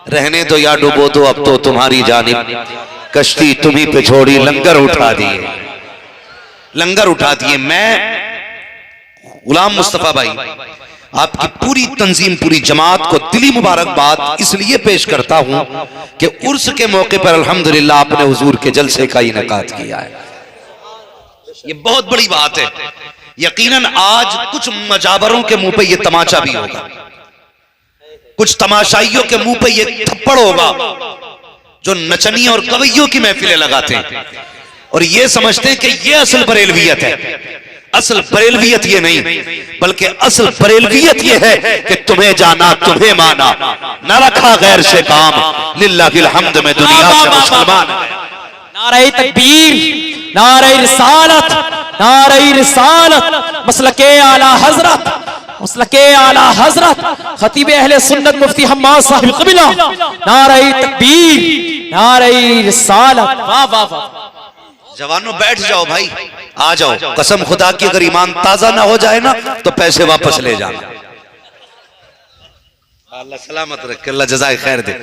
रहने दो या डूबो दो, अब तो तुम्हारी जानिब कश्ती तुम्ही पे छोड़ी, लंगर उठा दिए, लंगर उठा दिए। मैं गुलाम मुस्तफा भाई आपकी पूरी तंजीम, पूरी जमात को दिली मुबारकबाद इसलिए पेश करता हूं कि उर्स के मौके पर अल्हम्दुलिल्लाह आपने हुजूर के जलसे का इनेकाद किया है। ये बहुत बड़ी बात है। यकीनन आज कुछ मजाबरों के मुंह पे ये तमाचा भी होगा, कुछ तमाशाइयों के मुंह पे ये थप्पड़ होगा जो नचनी और कवैयों की महफिलें लगाते हैं और ये समझते हैं कि ये असल बरेलवियत है। असल बरेलवियत ये नहीं, बल्कि असल बरेलवियत ये है कि तुम्हें जाना तुम्हें माना, न रखा गैर से काम, लिल्लाहिल हम्द में दुनिया से मुसलमान। नारे तकबीर, नारे रिसालत, नारे रिसालत, मसलके आला हजरत, मसलके आला हजरत खतीब अहले सुन्नत मुफ्ती हम्माद साहिब क़िबला, नारे तकबीर, नारे रिसालत। वाह वाह वाह। जवानों बैठ जाओ भाई, आ जाओ। कसम खुदा की अगर ईमान ताजा ना हो जाए ना तो पैसे वापस ले जाना। अल्लाह सलामत रखे, अल्लाह जज़ाए खैर दे।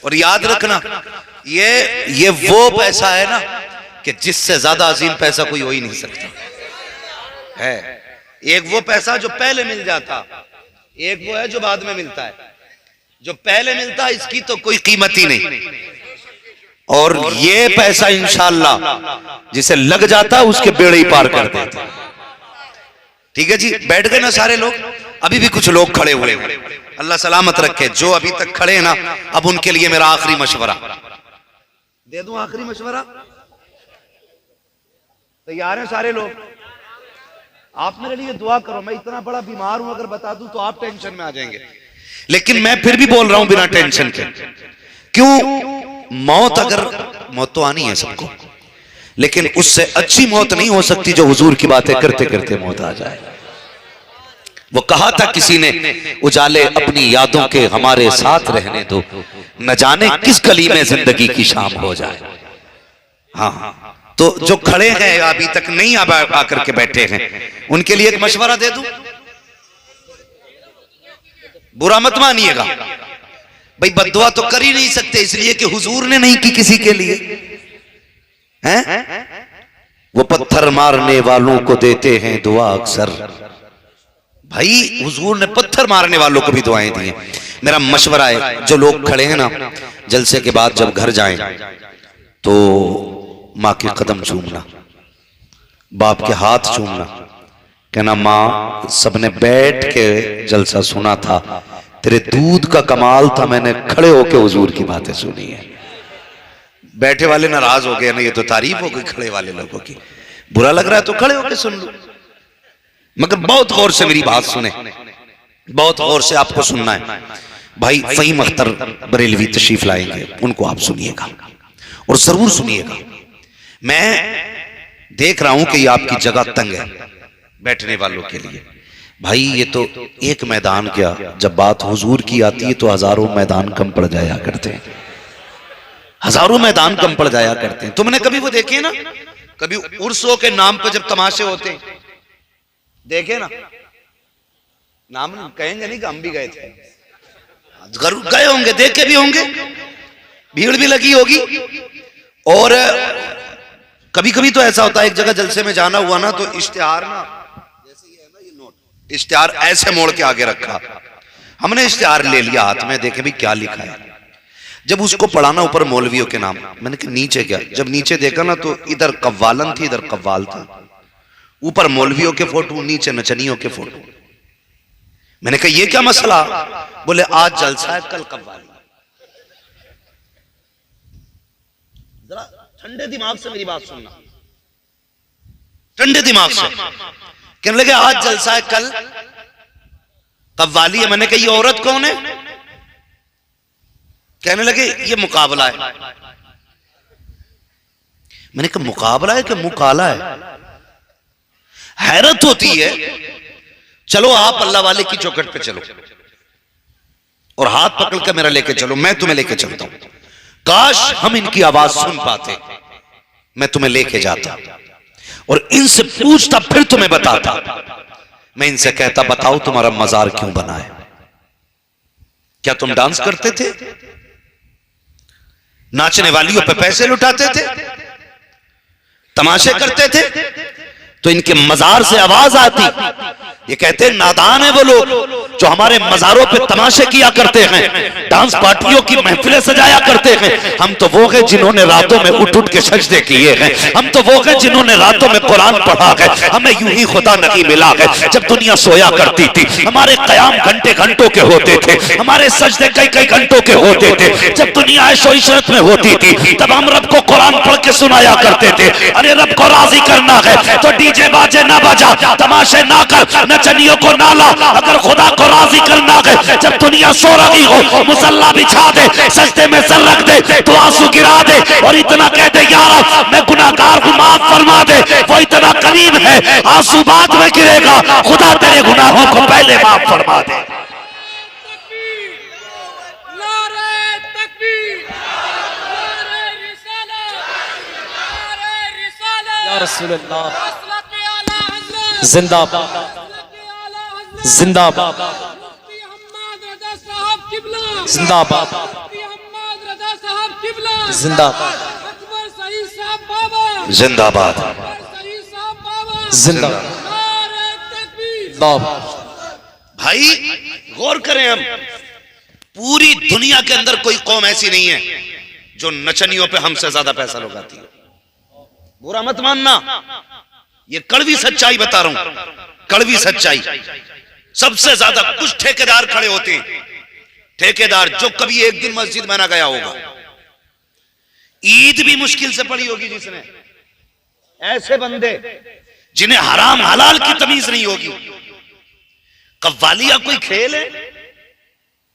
और याद रखना ये वो पैसा है ना कि जिससे ज्यादा अजीम पैसा कोई हो ही नहीं सकता है। एक वो पैसा जो पहले मिल जाता, एक वो है जो बाद में मिलता है। जो पहले मिलता है इसकी तो कोई कीमत ही नहीं, और ये पैसा इंशाअल्लाह जिसे लग जाता है उसके बेड़े ही पार कर देता। ठीक है जी, बैठ गए ना सारे लोग? अभी भी कुछ लोग खड़े हुए हैं, अल्लाह सलामत रखे। जो अभी तक खड़े हैं ना, अब उनके लिए मेरा आखिरी मशवरा दे दूं। आखिरी मशवरा, तैयार हैं सारे लोग? आप मेरे लिए दुआ करो। मैं इतना बड़ा बीमार हूं, अगर बता दूं तो आप टेंशन में आ जाएंगे, लेकिन मैं फिर भी बोल रहा हूं बिना टेंशन के। क्यों? मौत, अगर मौत तो आनी है सबको, लेकिन उससे अच्छी मौत नहीं हो सकती जो हुजूर की बातें करते करते मौत आ जाए। वो कहा था किसी ने, उजाले अपनी यादों के हमारे साथ रहने दो, न जाने किस गली में जिंदगी की शाम हो जाए। हाँ, तो जो खड़े हैं अभी तक नहीं आकर के बैठे हैं, उनके लिए एक मशवरा दे दूं। बुरा मत मानिएगा भाई, बद्दुआ तो कर ही नहीं सकते इसलिए कि हुजूर ने नहीं की किसी के लिए, हैं? वो पत्थर मारने वालों को देते हैं दुआ अक्सर। भाई हुजूर ने पत्थर मारने वालों को भी दुआएं दी हैं। मेरा मशवरा है, जो लोग खड़े हैं ना, जलसे के बाद जब घर जाएं तो माँ के कदम चूमना, बाप के हाथ चूमना, कहना माँ सबने बैठ के जलसा सुना था, तेरे दूध का कमाल था, मैंने खड़े होके हुजूर की बातें सुनी है। बैठे वाले नाराज हो गए ना, ये तो तारीफ हो गई खड़े वाले लोगों की। बुरा लग रहा है तो खड़े होके सुन लो, मगर बहुत गौर से मेरी बात सुने, बहुत गौर से आपको सुनना है। भाई फ़हीम अख्तर बरेलवी तशरीफ लाएंगे, उनको आप सुनिएगा और जरूर सुनिएगा। मैं देख रहा हूं कि ये आपकी जगह तंग है बैठने वालों के लिए। भाई ये तो एक मैदान क्या, जब बात हुजूर की आती है तो हजारों मैदान कम पड़ जाया करते हैं, हजारों मैदान कम पड़ जाया करते हैं। तुमने कभी वो देखे ना, कभी उर्सों के नाम पर जब तमाशे होते हैं, देखे ना? नाम कहेंगे नहीं कि हम भी गए थे, गए होंगे, देखे भी होंगे, भीड़ भी लगी होगी। और कभी कभी तो ऐसा होता है, एक जगह जलसे में जाना हुआ ना, तो इश्तिहार ना, जैसे ये है ना, ये नोट इश्तिहार ऐसे मोड़ के आगे रखा, हमने इश्तिहार ले लिया हाथ में, देखे भी क्या लिखा है। जब उसको पढ़ाना ऊपर मौलवियों के नाम, मैंने कहा नीचे क्या? जब नीचे देखा ना तो इधर कव्वालन थी, इधर कव्वाल था, ऊपर मौलवियों के फोटो, नीचे नचनियों के फोटो। मैंने कहा ये क्या मसला? बोले आज जलसा है, कल कव्वाली। जरा ठंडे दिमाग से मेरी बात सुनना, ठंडे दिमाग से। कहने लगे आज जलसा है, कल कव्वाली है। मैंने कहा ये औरत कौन है? कहने लगे ये मुकाबला है। मैंने कहा मुकाबला है कि मुकाला है? हैरत होती है। चलो आप अल्लाह वाले की चौखट पे चलो और हाथ पकड़ कर मेरा लेके चलो, मैं तुम्हें लेके चलता हूं। काश हम इनकी आवाज सुन पाते, मैं तुम्हें लेके जाता और इनसे पूछता, फिर तुम्हें बताता। मैं इनसे कहता बताओ तुम्हारा मजार क्यों बना है? क्या तुम डांस करते थे? नाचने वालियों पे पैसे लुटाते थे? तमाशे करते थे? तो इनके मजार से आवाज आती, ये कहते नादान है वो लोग जो हमारे मजारों पे तमाशे किया करते हैं, डांस पार्टियों की महफिलें सजाया करते हैं। हम तो वो हैं जिन्होंने रातों में उठ उठ के सजदे किए हैं। हम तो वो हैं जिन्होंने रातों में कुरान पढ़ा है। हमें यूं ही खुदा नहीं मिला है। जब दुनिया सोया करती थी हमारे कयाम घंटे घंटों के होते थे, हमारे सजदे कई कई घंटों के होते थे। जब दुनिया ऐशो इशरत में होती थी तब हम रब को कुरान पढ़ के सुनाया करते थे। अरे रब को राजी करना है तो डीजे बाजे ना बजा, तमाशे ना कर, नचनियों को ना ला। अगर खुदा को राजी करना है जब दुनिया सो रही हो मुसल्ला बिछा दे, सजदे में सर रख दे, तो आंसू गिरा दे और इतना कह दे यार मैं गुनाहगार हूं माफ फरमा दे। वो इतना करीब है आंसू बाद में गिरेगा, खुदा तेरे गुनाहों को पहले माफ फरमा दे। या रसूलल्लाह जिंदाबाद जिंदाबाद जिंदाबाद जिंदाबाद जिंदाबाद जिंदाबाद। भाई गौर करें, हम पूरी दुनिया के अंदर कोई कौम ऐसी नहीं है जो नचनियों पे हमसे ज्यादा पैसा लगाती है। बुरा मत मानना, ये कड़वी सच्चाई बता रहा हूं, कड़वी सच्चाई। सबसे ज्यादा कुछ ठेकेदार खड़े होते हैं, ठेकेदार जो कभी एक दिन मस्जिद में ना गया होगा, ईद भी मुश्किल से पड़ी होगी जिसने, ऐसे बंदे जिन्हें हराम हलाल की तमीज नहीं होगी। कव्वालिया कोई खेल है?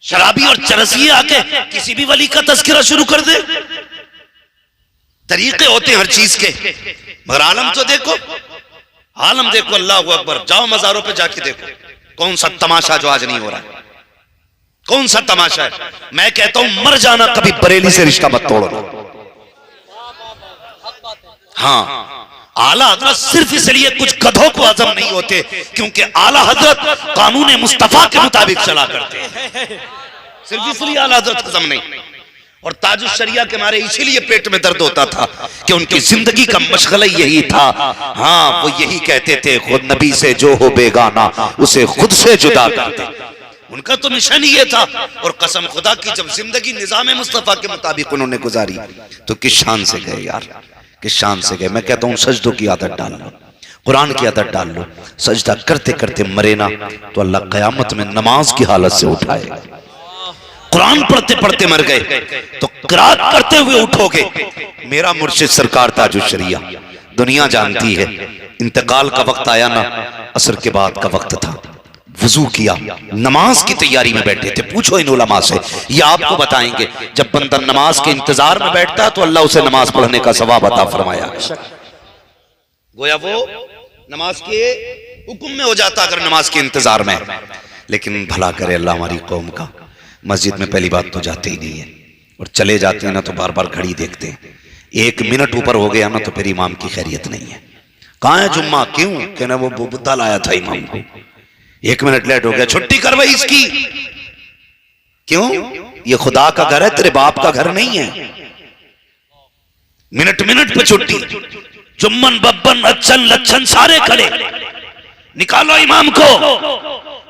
शराबी और चरसिए आके किसी भी वली का तस्करा शुरू कर दे। तरीके होते हैं हर चीज के, मगर आलम तो देखो, आलम देखो। अल्लाह अकबर, जाओ मजारों पे जाके देखो कौन सा तमाशा जो आज नहीं हो रहा है, कौन सा तमाशा है। मैं कहता हूं मर जाना, कभी बरेली से रिश्ता मत तोड़ना। हाँ, आला हजरत सिर्फ इसलिए कुछ गधों को हजम नहीं होते क्योंकि आला हजरत कानून मुस्तफा के मुताबिक चला करते हैं, सिर्फ इसलिए आला हजरत हजम नहीं। और ताजुश शरिया के मारे इसीलिए पेट में दर्द होता था कि उनकी जिंदगी का मशगला यही था। हाँ, वो यही कहते थे खुद नबी से जो हो बेगाना उसे खुद से जुदा कर दे। उनका तो मिशन ही ये था। और कसम खुदा की जब जिंदगी निजाम मुस्तफा के मुताबिक उन्होंने गुजारी तो किस शान से गए यार, किस शान से गए। मैं कहता हूँ सजदों की आदत डाल लो, कुरान की आदत डाल लो। सजदा करते करते मरे ना तो अल्लाह कयामत में नमाज की हालत से उठाए। कुरान पढ़ते पढ़ते मर गए तो किरात करते हुए उठोगे। मेरा मुर्शिद सरकार ताजुश शरिया, दुनिया जानती है, इंतकाल का वक्त आया ना, असर के बाद का वक्त था, वजू किया, नमाज की तैयारी में बैठे थे। पूछो इन उलमा से, ये आपको बताएंगे जब बंदा नमाज के इंतजार में बैठता है तो अल्लाह उसे नमाज पढ़ने का सवाब अता फरमाया। गोया वो नमाज के हुक्म में हो जाता अगर नमाज के इंतजार में। लेकिन भला करे अल्लाह हमारी कौम का, मस्जिद में पहली बात तो जाते ही नहीं है, और चले जाते हैं ना तो बार बार घड़ी देखते हैं। 1 मिनट ऊपर हो गया ना तो फिर इमाम की खैरियत नहीं है। कहाँ है जुम्मा? क्यों? कहना वो बुद्धा लाया था इमाम को, 1 मिनट लेट हो गया, छुट्टी करवाई इसकी। क्यों? ये खुदा का घर है, तेरे बाप का घर नहीं है। मिनट मिनट पे छुट्टी। जुम्मन बब्बन अच्छन लच्छन सारे खड़े, निकालो इमाम को।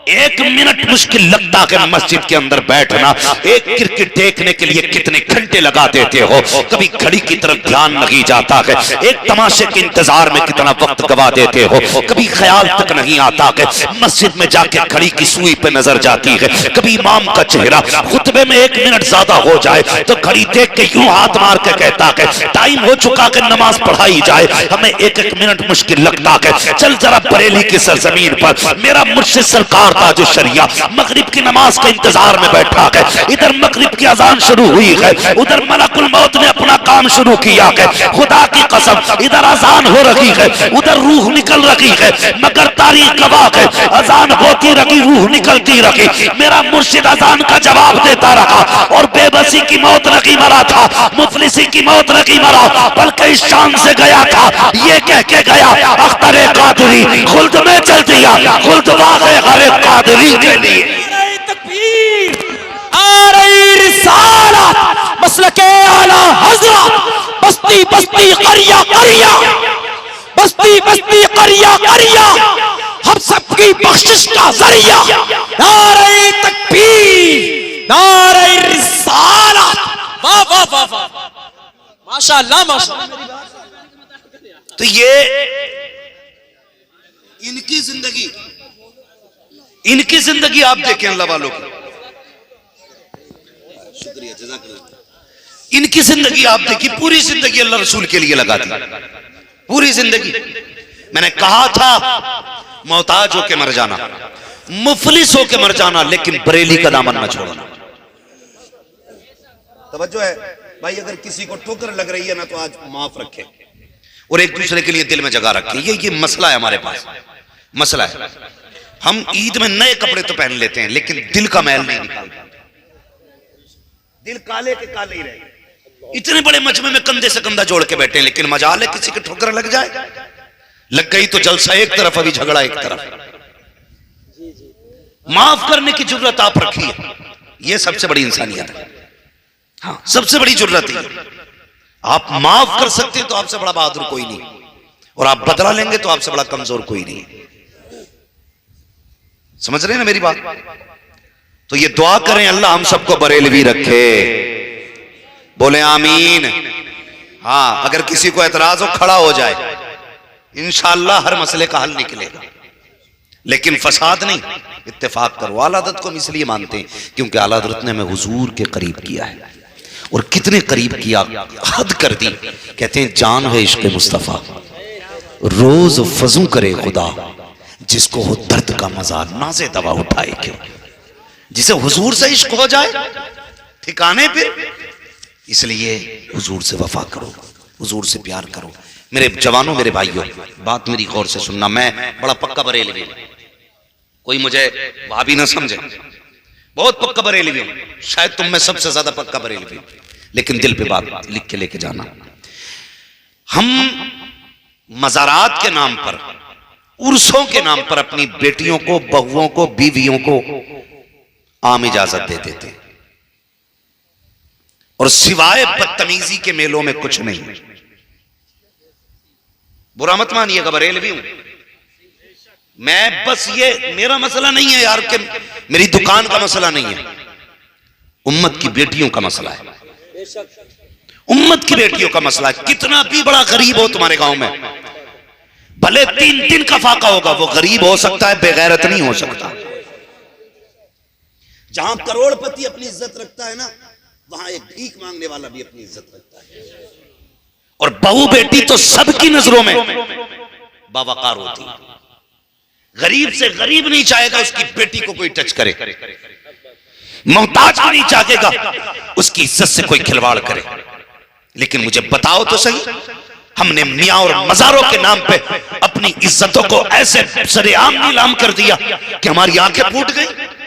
1 मिनट मुश्किल लगता है मस्जिद के अंदर बैठना। एक क्रिकेट देखने के लिए कितने घंटे लगा देते हो, कभी घड़ी की तरफ ध्यान नहीं जाता है। एक तमाशे के इंतजार में कितना वक्त गवा देते हो, कभी ख्याल तक नहीं आता है। मस्जिद में जाके घड़ी की सुई पे नजर जाती है, कभी इमाम का चेहरा खुतबे में 1 मिनट ज्यादा हो जाए तो घड़ी देख के यूं हाथ मार के कहता है टाइम हो चुका है, नमाज पढ़ाई जाए। हमें 1-1 मिनट मुश्किल लगता है। चल जरा बरेली की सरजमीन पर मेरा मुर्शिद सरकार ताजुश शरिया मगरिब की नमाज के इंतजार में बैठा है। इधर मगरिब की अजान शुरू हुई है, उधर मलकुल मौत ने अपना काम शुरू किया है। खुदा की कसम, इधर अजान हो रही है, उधर रूह निकल रही है, मगर तारीख गवाह है, अजान होती रही, रूह निकलती रही। मेरा मुर्शिद अजान का जवाब देता रहा और बेबसी की मौत नहीं मरा था, मुफलिसी की मौत नहीं मरा, बल्कि इस शान से गया था, ये कह के गया अख्तर कादरी खुल्द में चल दिया, खुल्द वाक़े हर कादरी के लिए। मसलके आला हजरत, बस्ती बस्ती करिया करिया, बस्ती बस्ती करिया करिया, हम सबकी बख्शिश का जरिया। नारे तकबीर, नारे रिसालत, वाह वाह वाह वाह, माशाअल्लाह माशाअल्लाह। तो ये इनकी जिंदगी आप देखें अल्लाह वालों की, शुक्रिया जज़ाकल्लाह। इनकी जिंदगी आप देखिए, पूरी जिंदगी अल्लाह रसूल के लिए लगा दी, पूरी जिंदगी। मैंने कहा था मोहताज होके मर जाना, मुफलिस होके मर जाना, लेकिन बरेली का दामन न छोड़ना। तवज्जो है भाई, अगर किसी को ठोकर लग रही है ना तो आज माफ रखे और एक दूसरे के लिए दिल में जगह रखे। ये मसला है हमारे पास, मसला है। हम ईद में नए कपड़े तो पहन लेते हैं लेकिन दिल का मैल नहीं निकालते, दिल काले के काले ही रहे। इतने बड़े मजमे में कंधे से कंधा जोड़ के बैठे हैं, लेकिन मजाल है किसी के ठोकर लग जाए, लग गई तो जलसा एक तरफ, अभी झगड़ा एक तरफ। माफ करने की जरूरत आप रखिए, यह सबसे बड़ी इंसानियत है। हाँ, सबसे बड़ी जरूरत है। आप माफ कर सकते हैं तो आपसे बड़ा बहादुर कोई नहीं, और आप बदला लेंगे तो आपसे बड़ा कमजोर कोई नहीं। समझ रहे हैं ना मेरी बात? तो ये दुआ करें अल्लाह हम सबको बरेलवी रखे, बोले आमीन। हाँ, अगर किसी को एतराज हो खड़ा हो जाए, इंशाअल्लाह हर मसले का हल निकलेगा, लेकिन फसाद नहीं, इत्तेफाक करो। आला हज़रत को हम इसलिए मानते हैं क्योंकि आला हज़रत ने हमें हुजूर के करीब किया है, और कितने करीब किया, हद कर दी। कहते हैं जान है इश्क मुस्तफ़ा, रोज फजू करे खुदा, जिसको हो दर्द का मजा नाज़े दवा उठाए क्यों। जिसे हुजूर से इश्क हो जाए ठिकाने पे, इसलिए हुजूर से वफा करो, हुजूर से प्यार करो। मेरे जवानों, मेरे भाइयों, बात मेरी गौर से सुनना। मैं बड़ा पक्का बरेलवी हूं, कोई मुझे भाभी ना समझे, बहुत पक्का बरेलवी हूं, शायद तुम में सबसे ज्यादा पक्का बरेलवी हूं, लेकिन दिल पे बात लिख के लेके जाना। हम मज़ारात के नाम पर, उर्सों के नाम पर अपनी बेटियों को, बहुओं को, बीवियों को आम इजाजत दे देते, और सिवाय बदतमीजी के मेलों में कुछ नहीं। बुरा मत मानिएगा, बरेलवी हूं मैं, बस ये मेरा मसला नहीं है यार, कि मेरी दुकान का मसला नहीं है, उम्मत की बेटियों का मसला है, उम्मत की बेटियों का मसला है। कितना भी बड़ा गरीब हो तुम्हारे गांव में, भले 3 दिन का फाका होगा, वो गरीब हो सकता है, बेगैरत नहीं हो सकता। जहां करोड़पति अपनी इज्जत रखता है ना, वहां एक भीख मांगने वाला भी अपनी इज्जत रखता है। और बहू बेटी तो सबकी नजरों में बावकार होती है। गरीब से गरीब नहीं चाहेगा उसकी बेटी को कोई टच करे, मोहताज भी नहीं चाहेगा उसकी इज्जत से कोई खिलवाड़ करे। लेकिन मुझे बताओ तो सही, हमने मियां और मजारों के नाम पे अपनी इज्जतों को ऐसे सरेआम नीलाम कर दिया कि हमारी आंखें फूट गई।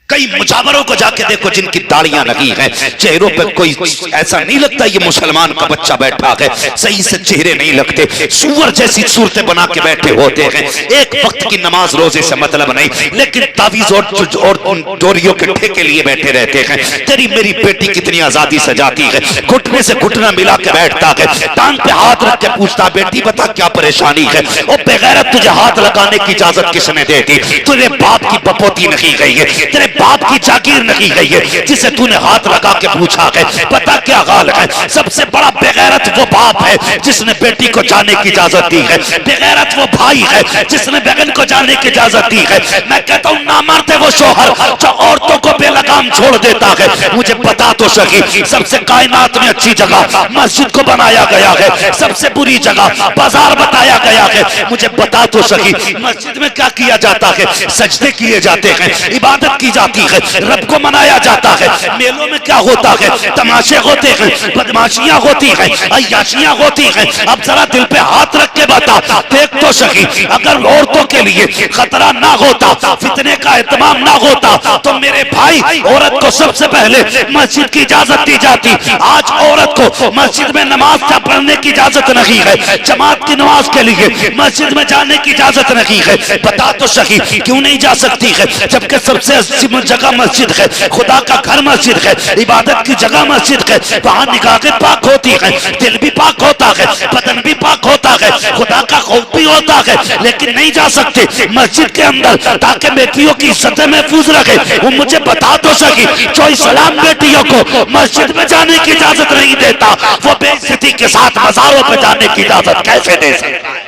कई मुजावरों को जाके देखो जिनकी दाढ़ियां लगी हैं, चेहरों पे कोई ऐसा नहीं लगता ये मुसलमान का बच्चा बैठा है, सही से चेहरे नहीं लगते, सुअर जैसी सूरतें बना के बैठे होते हैं, एक वक्त की नमाज रोजे से मतलब नहीं, लेकिन तावीज और डोरियों के ठेके लिए बैठे रहते हैं। तेरी मेरी बेटी कितनी आजादी से जाती है, घुटने से घुटना मिला के बैठता है, टांग पे हाथ रख के पूछता बेटी बता क्या परेशानी है। और बगैर तुझे हाथ लगाने की इजाजत किसने दे दी? तेरे बाप की बपोती नहीं गई है, तेरे बाप की जागीर नहीं गई है जिसे तूने हाथ लगा के पूछा है पता क्या हाल है। सबसे बड़ा बेगैरत वो बाप है जिसने बेटी को जाने की इजाजत दी है, बेगैरत वो भाई है जिसने बहन को जाने की इजाजत दी है। मैं कहता हूं नामर्द है वो शोहर जो औरतों को बेलगाम छोड़ देता है। मुझे बता तो सकी, सबसे कायनात में अच्छी जगह मस्जिद को बनाया गया है, सबसे बुरी जगह बाजार बताया गया है। मुझे बता तो सकी, मस्जिद में क्या किया जाता है? सजदे किए जाते हैं, इबादत की जाती है, रब को मनाया जाता है। मेलों में क्या होता है? तमाशे होते हैं, बदमाशियां होती हैं, अय्याशियां होती हैं। अब जरा दिल पे हाथ रख के बता, देख तो सही, अगर औरतों के लिए खतरा ना होता, फितने का एहतमाम ना होता, तो मेरे भाई औरत को सबसे पहले मस्जिद मस्जिद की इजाजत दी जाती। आज औरत को मस्जिद में नमाज पढ़ने की इजाजत नहीं है, जमात की नमाज के लिए मस्जिद में जाने की इजाजत नहीं है। बता तो सही क्यों नहीं जा सकती है, जबकि सबसे अजीम जगह मस्जिद है, खुदा का घर मस्जिद है, इबादत की जगह मस्जिद है। वहां निगाहें पाक होती है, दिल भी पाक होता है, बदन भी पाक होता है, खुदा का खौफ भी होता है, लेकिन नहीं जा सकते मस्जिद के अंदर ताकि बेटियों की इज्जत महफूज रखे। वो मुझे बता तो सकी जो इस्लाम बेटियों को मस्जिद में जाने की इजाजत नहीं देता, वो बेइज्जती के साथ मज़ारों पे जाने की इजाजत कैसे दे सकता है?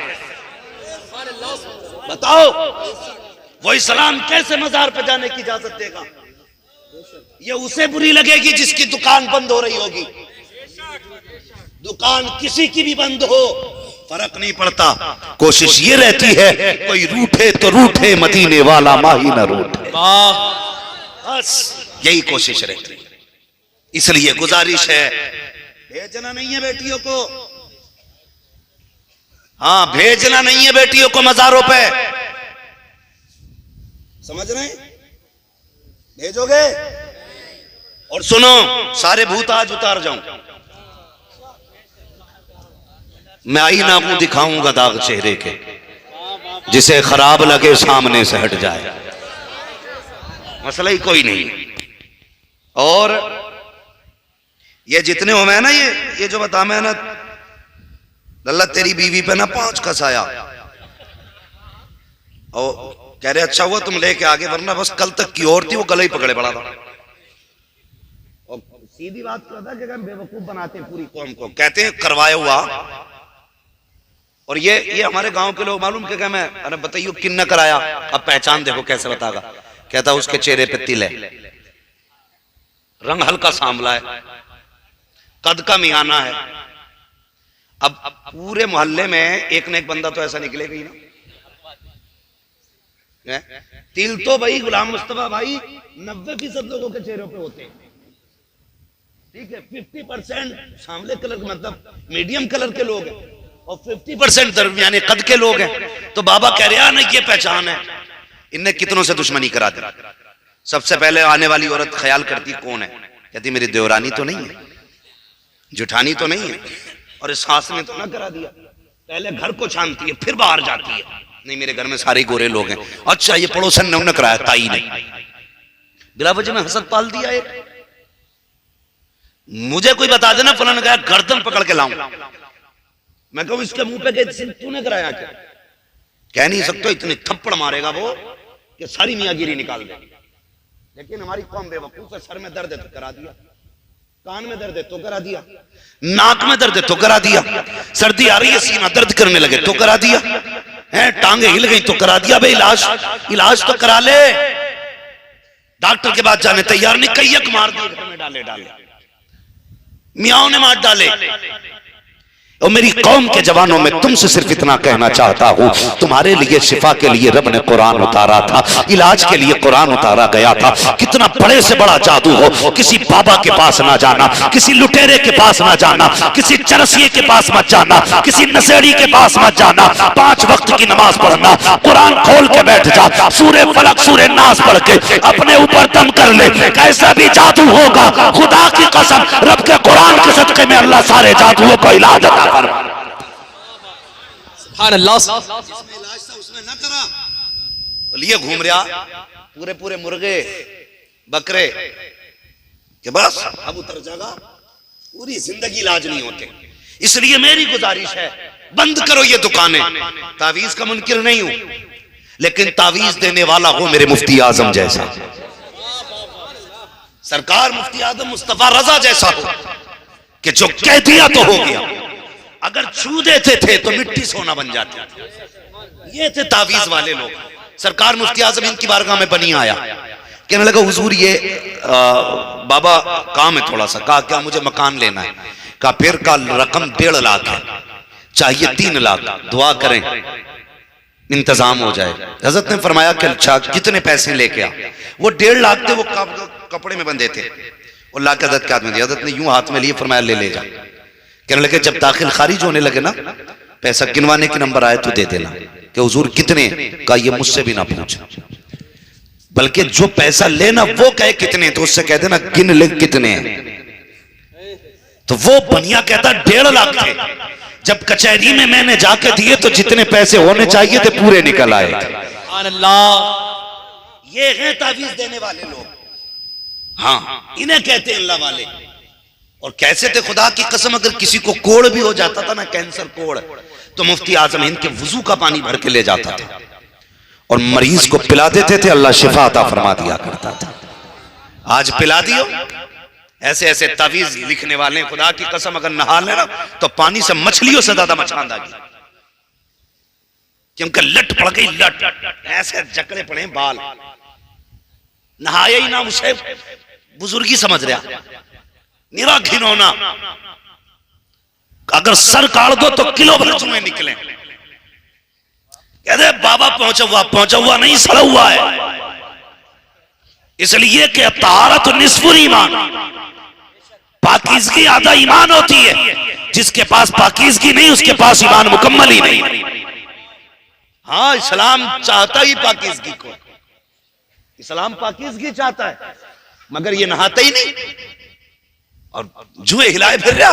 बताओ, वो इस्लाम कैसे मज़ार पे जाने की इजाजत देगा? ये उसे बुरी लगेगी जिसकी दुकान बंद हो रही होगी। दुकान किसी की भी बंद हो, फर्क नहीं पड़ता। कोशिश ये रहती है कोई रूठे तो रूठे, मदीने वाला माही न रूठे। बस यही कोशिश रहती है। इसलिए गुजारिश है, भेजना नहीं है बेटियों को, हाँ भेजना नहीं है बेटियों को मज़ारों पे, समझ रहे हैं? भेजोगे? और सुनो, सारे भूत आज उतार जाऊं, मैं आईना मुंह दिखाऊंगा दाग चेहरे के, जिसे खराब लगे सामने से हट जाए, मसला ही कोई नहीं। और ये जितने हो मैं ना, ये जो बता मैं ना, अल्लाह तेरी बीवी पे ना 5 कसाया और कह रहे अच्छा हुआ तुम लेके आगे, वरना बस कल तक की और थी, वो गला ही पकड़े पड़ा था। और सीधी बात कर था कि बेवकूफ बनाते पूरी कौम को, कहते हैं करवाया हुआ। और ये हमारे गांव के लोग मालूम क्या मैं, अरे बताइए किन न कराया, अब पहचान देखो कैसे बतागा। कहता उसके चेहरे पे तिल है, रंग हल्का सांवला है, कद का मियाना है। अब पूरे मोहल्ले में एक न एक बंदा तो ऐसा निकलेगा ही ना। तिल तो भाई गुलाम मुस्तफा भाई 90% लोगों के चेहरों पे होते हैं, ठीक है। 50% सांवले कलर, मतलब मीडियम कलर के लोग हैं, और 50% दरमियाने कद के लोग हैं। तो बाबा कह रहे हैं ना ये पहचान है। इनने कितनों से दुश्मनी करा दी। सबसे पहले आने वाली औरत ख्याल करती कौन है, कहती मेरी देवरानी तो नहीं है, जुठानी तो नहीं है, और इस सास ने तो ना करा दिया। पहले घर को छानती है, फिर बाहर जाती है, नहीं मेरे घर में सारे गोरे लोग हैं। अच्छा ये पड़ोसन ने उन्हें कराया, ताई ने बिला वजह में हसद पाल दिया। एक मुझे कोई बता देना फलाना गया, गर्दन पकड़ के लाऊं। मैं कहूं इसके मुंह पे गए तूने कराया क्या? कह नहीं सकते, इतने थप्पड़ मारेगा वो कि सारी मियाँगिरी निकाल दे। लेकिन हमारी कौम बेवकूफ है, सर में दर्द है तो करा दिया, कान में दर्द है तो करा दिया, नाक में दर्द है तो करा दिया, सर्दी आ रही है सीना दर्द करने लगे तो करा दिया, है टांगे हिल गई तो करा दिया। भाई इलाज तो करा ले, डॉक्टर के पास जाने तैयार नहीं, कैयक मार दिए, डाले मियाओं ने मार डाले। और मेरी कौम के जवानों में तुमसे सिर्फ इतना कहना चाहता हूं, तुम्हारे लिए शिफा के लिए रब ने कुरान उतारा था, इलाज के लिए कुरान उतारा गया था। कितना बड़े से बड़ा जादू हो, किसी बाबा के पास ना जाना, किसी लुटेरे के पास ना जाना, किसी चरसिए के पास मत जाना, किसी नशेड़ी के पास मत जाना। 5 वक्त की नमाज पढ़ना, कुरान खोल के बैठ जा, सूरे फलक सूरे नास पढ़ के अपने ऊपर दम कर ले। कैसा भी जादू होगा, खुदा की कसम रब के कुरान के सदके में अल्लाह सारे जादुओं को इलाज अता। जिसमें इलाज था उसने ना करा, तो लिए घूम रहा पूरे मुर्गे बकरे के बस अब उतर जाएगा, पूरी जिंदगी इलाज नहीं होते। इसलिए मेरी गुजारिश है बंद करो ये दुकानें। तावीज का मुनकिर नहीं हूं, लेकिन तावीज देने वाला हो मेरे मुफ्ती आजम जैसा, सरकार मुफ्ती आजम मुस्तफा रजा जैसा हो, कि जो कह दिया तो हो गया। अगर छू देते थे तो मिट्टी सोना बन जाती। ये थे तावीज वाले लोग। सरकार मुफ्ती आजम इनकी बारगाह में बनी आया, कहने लगा हुजूर ये बाबा काम है थोड़ा सा। कहा क्या? मुझे मकान लेना है। कहा फिर का रकम 1.5 लाख है, चाहिए 3 लाख, दुआ करें इंतजाम हो जाए। हजरत ने फरमाया कि अच्छा कितने पैसे लेके आ? वो 1.5 लाख थे, वो कपड़े में बंधे थे। अल्लाह के हजरत के हाथ में दिया, हजरत ने यूं हाथ में लिए, फरमाया ले जा। कहने लगे जब दाखिल खारिज होने लगे ना, पैसा गिनवाने के नंबर आए तो दे देना। कि हुजूर कितने? का ये मुझसे भी ना पूछ। बल्कि जो पैसा लेना वो कहे कितने, तो उससे कह देना गिन ले कितने हैं। तो वो बनिया कहता 1.5 लाख थे। जब कचहरी में मैंने जाके दिए तो जितने पैसे होने चाहिए थे पूरे निकल आए। ये हैं तावीज देने वाले लोग, हाँ इन्हें कहते हैं अल्लाह वाले। और कैसे थे खुदा की कसम, अगर किसी को कोड़ भी हो जाता था ना, कैंसर कोड़, तो मुफ्ती आजम हिंद के वुजू का पानी भर के ले जाता था और मरीज को पिला देते थे, अल्लाह शिफा अता फरमा दिया करता था। आज पिला दियो। ऐसे ऐसे तावीज लिखने वाले हैं, खुदा की कसम अगर नहा लेना तो पानी से मछलियों से ज्यादा मचान आगी, क्योंकि लट पड़ गई, लट ऐसे जकड़े पड़े बाल, नहाया ही ना, उसे बुजुर्गी समझ रहा, निरा घिनौना। अगर सर काट दो तो किलो भर चूहे निकले। कहते बाबा पहुंचा हुआ नहीं, सड़ा हुआ है। इसलिए कि तहारत निस्फुल ईमान, पाकीज़गी आधा ईमान होती है। जिसके पास पाकीज़गी नहीं उसके पास ईमान मुकम्मल ही नहीं। हाँ, इस्लाम चाहता ही पाकीज़गी को, इस्लाम पाकीज़गी चाहता है, मगर ये नहाता ही नहीं और जुए हिलाए फिर रहा।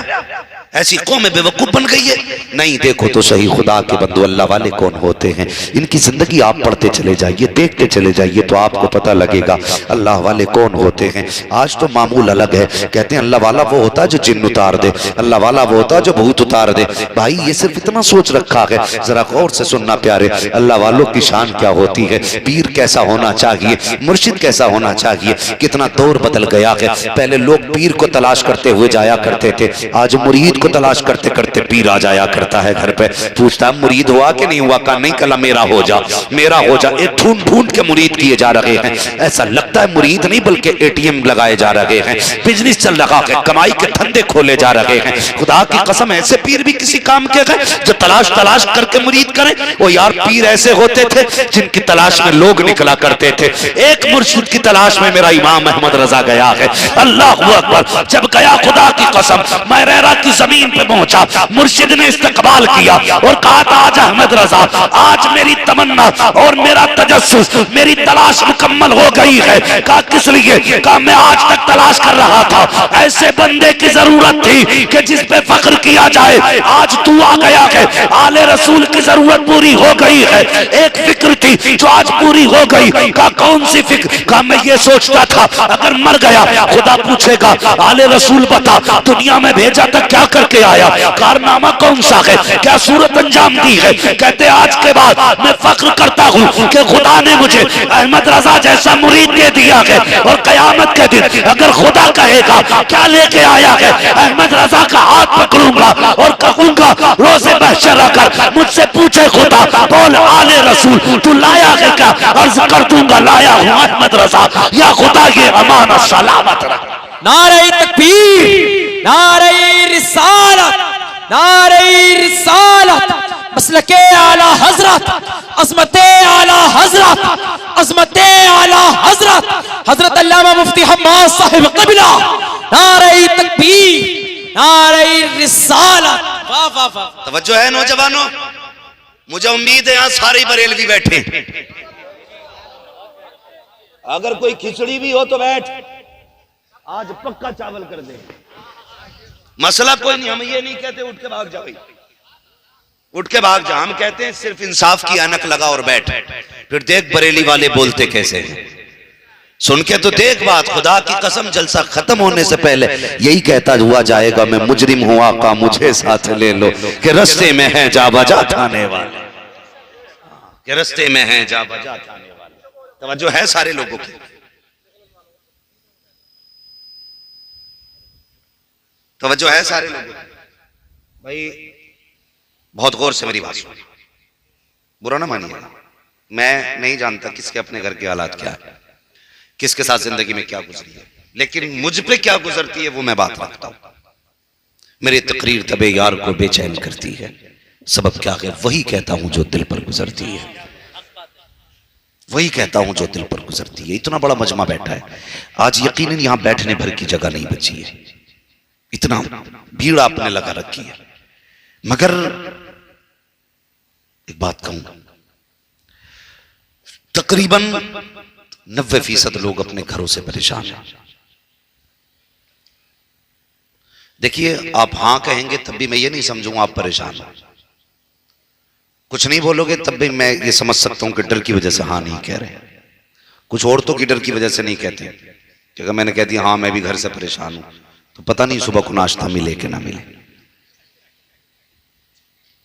ऐसी कौम बेवकूफ बन गई है। नहीं, देखो तो सही खुदा के बंदो, अल्लाह वाले कौन होते हैं। इनकी जिंदगी आप पढ़ते चले जाइए, देखते चले जाइए, तो आपको पता लगेगा अल्लाह वाले कौन होते हैं। आज तो मामूल अलग है। कहते हैं अल्लाह वाला वो होता है जो जिन्न उतार दे, अल्लाह वाला वो होता है जो भूत उतार दे। भाई ये सिर्फ इतना सोच रखा है, जरा गौर से सुनना प्यारे। अल्लाह वालों की शान क्या होती है, पीर कैसा होना चाहिए, मुर्शिद कैसा होना चाहिए। कितना दौर बदल गया है। पहले लोग पीर को तलाश करते हुए जाया करते थे, आज मुरीद को तलाश करते करते पीर आ जाया करता है घर पे। पूछता मुरीद हुआ कि नहीं हुआ, का नहीं, कला मेरा हो जा, मेरा हो जा। एक ढूंढ ढूंढ के मुरीद किए जा रहे हैं। ऐसा लगता है मुरीद नहीं बल्कि एटीएम लगाए जा रहे हैं, बिजनेस चल रहा है, कमाई के धंधे खोले जा रहे हैं। खुदा की कसम ऐसे पीर भी किसी काम के गए जो तलाश तलाश करके मुरीद करें। वो यार पीर ऐसे होते थे जिनकी तलाश में लोग निकला करते थे। एक मुर्शिद की तलाश में मेरा इमाम अहमद रजा गया है। अल्लाह अकबर। जब गया खुदा की कसम मैं रेरा की जमीन पे पहुंचा, मुर्शिद ने इस्तकबाल किया और कहा था आज अहमद रजा, आज मेरी तमन्ना और मेरा तजस्सुस, मेरी तलाश मुकम्मल हो गई है। कहा किस लिए? कहा मैं आज तक तलाश कर रहा था, ऐसे बंदे की जरूरत थी कि जिस पे फख्र किया जाए। आज तू आ गया है, आले रसूल की जरूरत पूरी हो गई है। एक फिक्र थी जो आज पूरी हो गई। कहा कौन सी फिक्र? कहा मैं ये सोचता था अगर मर गया खुदा पूछेगा आले रसूल बता दुनिया में भेजा था क्या करके आया, कारनामा कौन सा है, क्या सूरत अंजाम दी है। कहते आज के बाद मैं फख्र करता हूँ कि खुदा ने मुझे अहमद रजा जैसा मुरीद दे दिया है। और कयामत के दिन अगर खुदा कहेगा क्या लेके आया है, अहमद रजा का हाथ पकड़ूंगा और कहूंगा रोज़े महशर आकर मुझसे पूछे खुदा बोल आले रसूल तू लाया है क्या, अर्ज कर दूंगा लाया हूँ अहमद रजा। या खुदा ये अमानत सलामत रख। नारे तकबीर, नारे रिसालत, नारे रिसालत, मसलके आला हजरत, अज़मते आला हजरत, अज़मते आला हजरत, हजरत अल्लामा मुफ्ती हम्माद साहिब क़िबला। नारे तकबीर, नारे रिसालत। वाह वाह वाह। तवज्जो है नौजवानों, मुझे उम्मीद है यहाँ सारे बरेलवी बैठे। अगर कोई खिचड़ी भी हो तो बैठ, आज पक्का चावल कर दे। मसला कोई नहीं, हम ये नहीं कहते उठ के भाग जाओ, उठ के भाग जा। हम कहते हैं सिर्फ इंसाफ की ऐनक लगा और बैठ, फिर देख बरेली वाले बोलते कैसे हैं। सुन के तो देख बात। खुदा की कसम जलसा खत्म होने से पहले यही कहता हुआ जाएगा मैं मुजरिम हूं आका मुझे साथ ले लो, कि रस्ते में है जा बजा थाने वाले, कि रस्ते में है जा बजा थाने वाले। तवज्जो है सारे लोगों की। तवज्जो है सारे लोगों की। भाई बहुत गौर से मेरी बात सुनिए, बुरा ना मानिए। मैं नहीं जानता किसके अपने घर के हालात क्या है, किसके साथ जिंदगी में क्या गुजरी है, लेकिन मुझ पे क्या गुजरती है वो मैं बात रखता हूं। मेरी तकरीर तबे यार को बेचैन करती है, सबब क्या है वही कहता हूं जो दिल पर गुजरती है, वही कहता हूं जो दिल पर गुजरती है। इतना बड़ा मजमा बैठा है आज, यकीनन यहां बैठने भर की जगह नहीं बची है, इतना भीड़ आपने लगा रखी है। मगर एक बात कहूं, तकरीबन 90% लोग अपने घरों से परेशान हैं। देखिए, आप हां कहेंगे तब भी मैं ये नहीं समझूंगा आप परेशान हो, कुछ नहीं बोलोगे तब भी मैं ये समझ सकता हूं कि डर की वजह से हां नहीं कह रहे। कुछ औरतों की डर की वजह से नहीं कहते कि अगर मैंने कह दिया हाँ मैं भी घर से परेशान हूं तो पता नहीं सुबह को नाश्ता मिले कि ना मिले।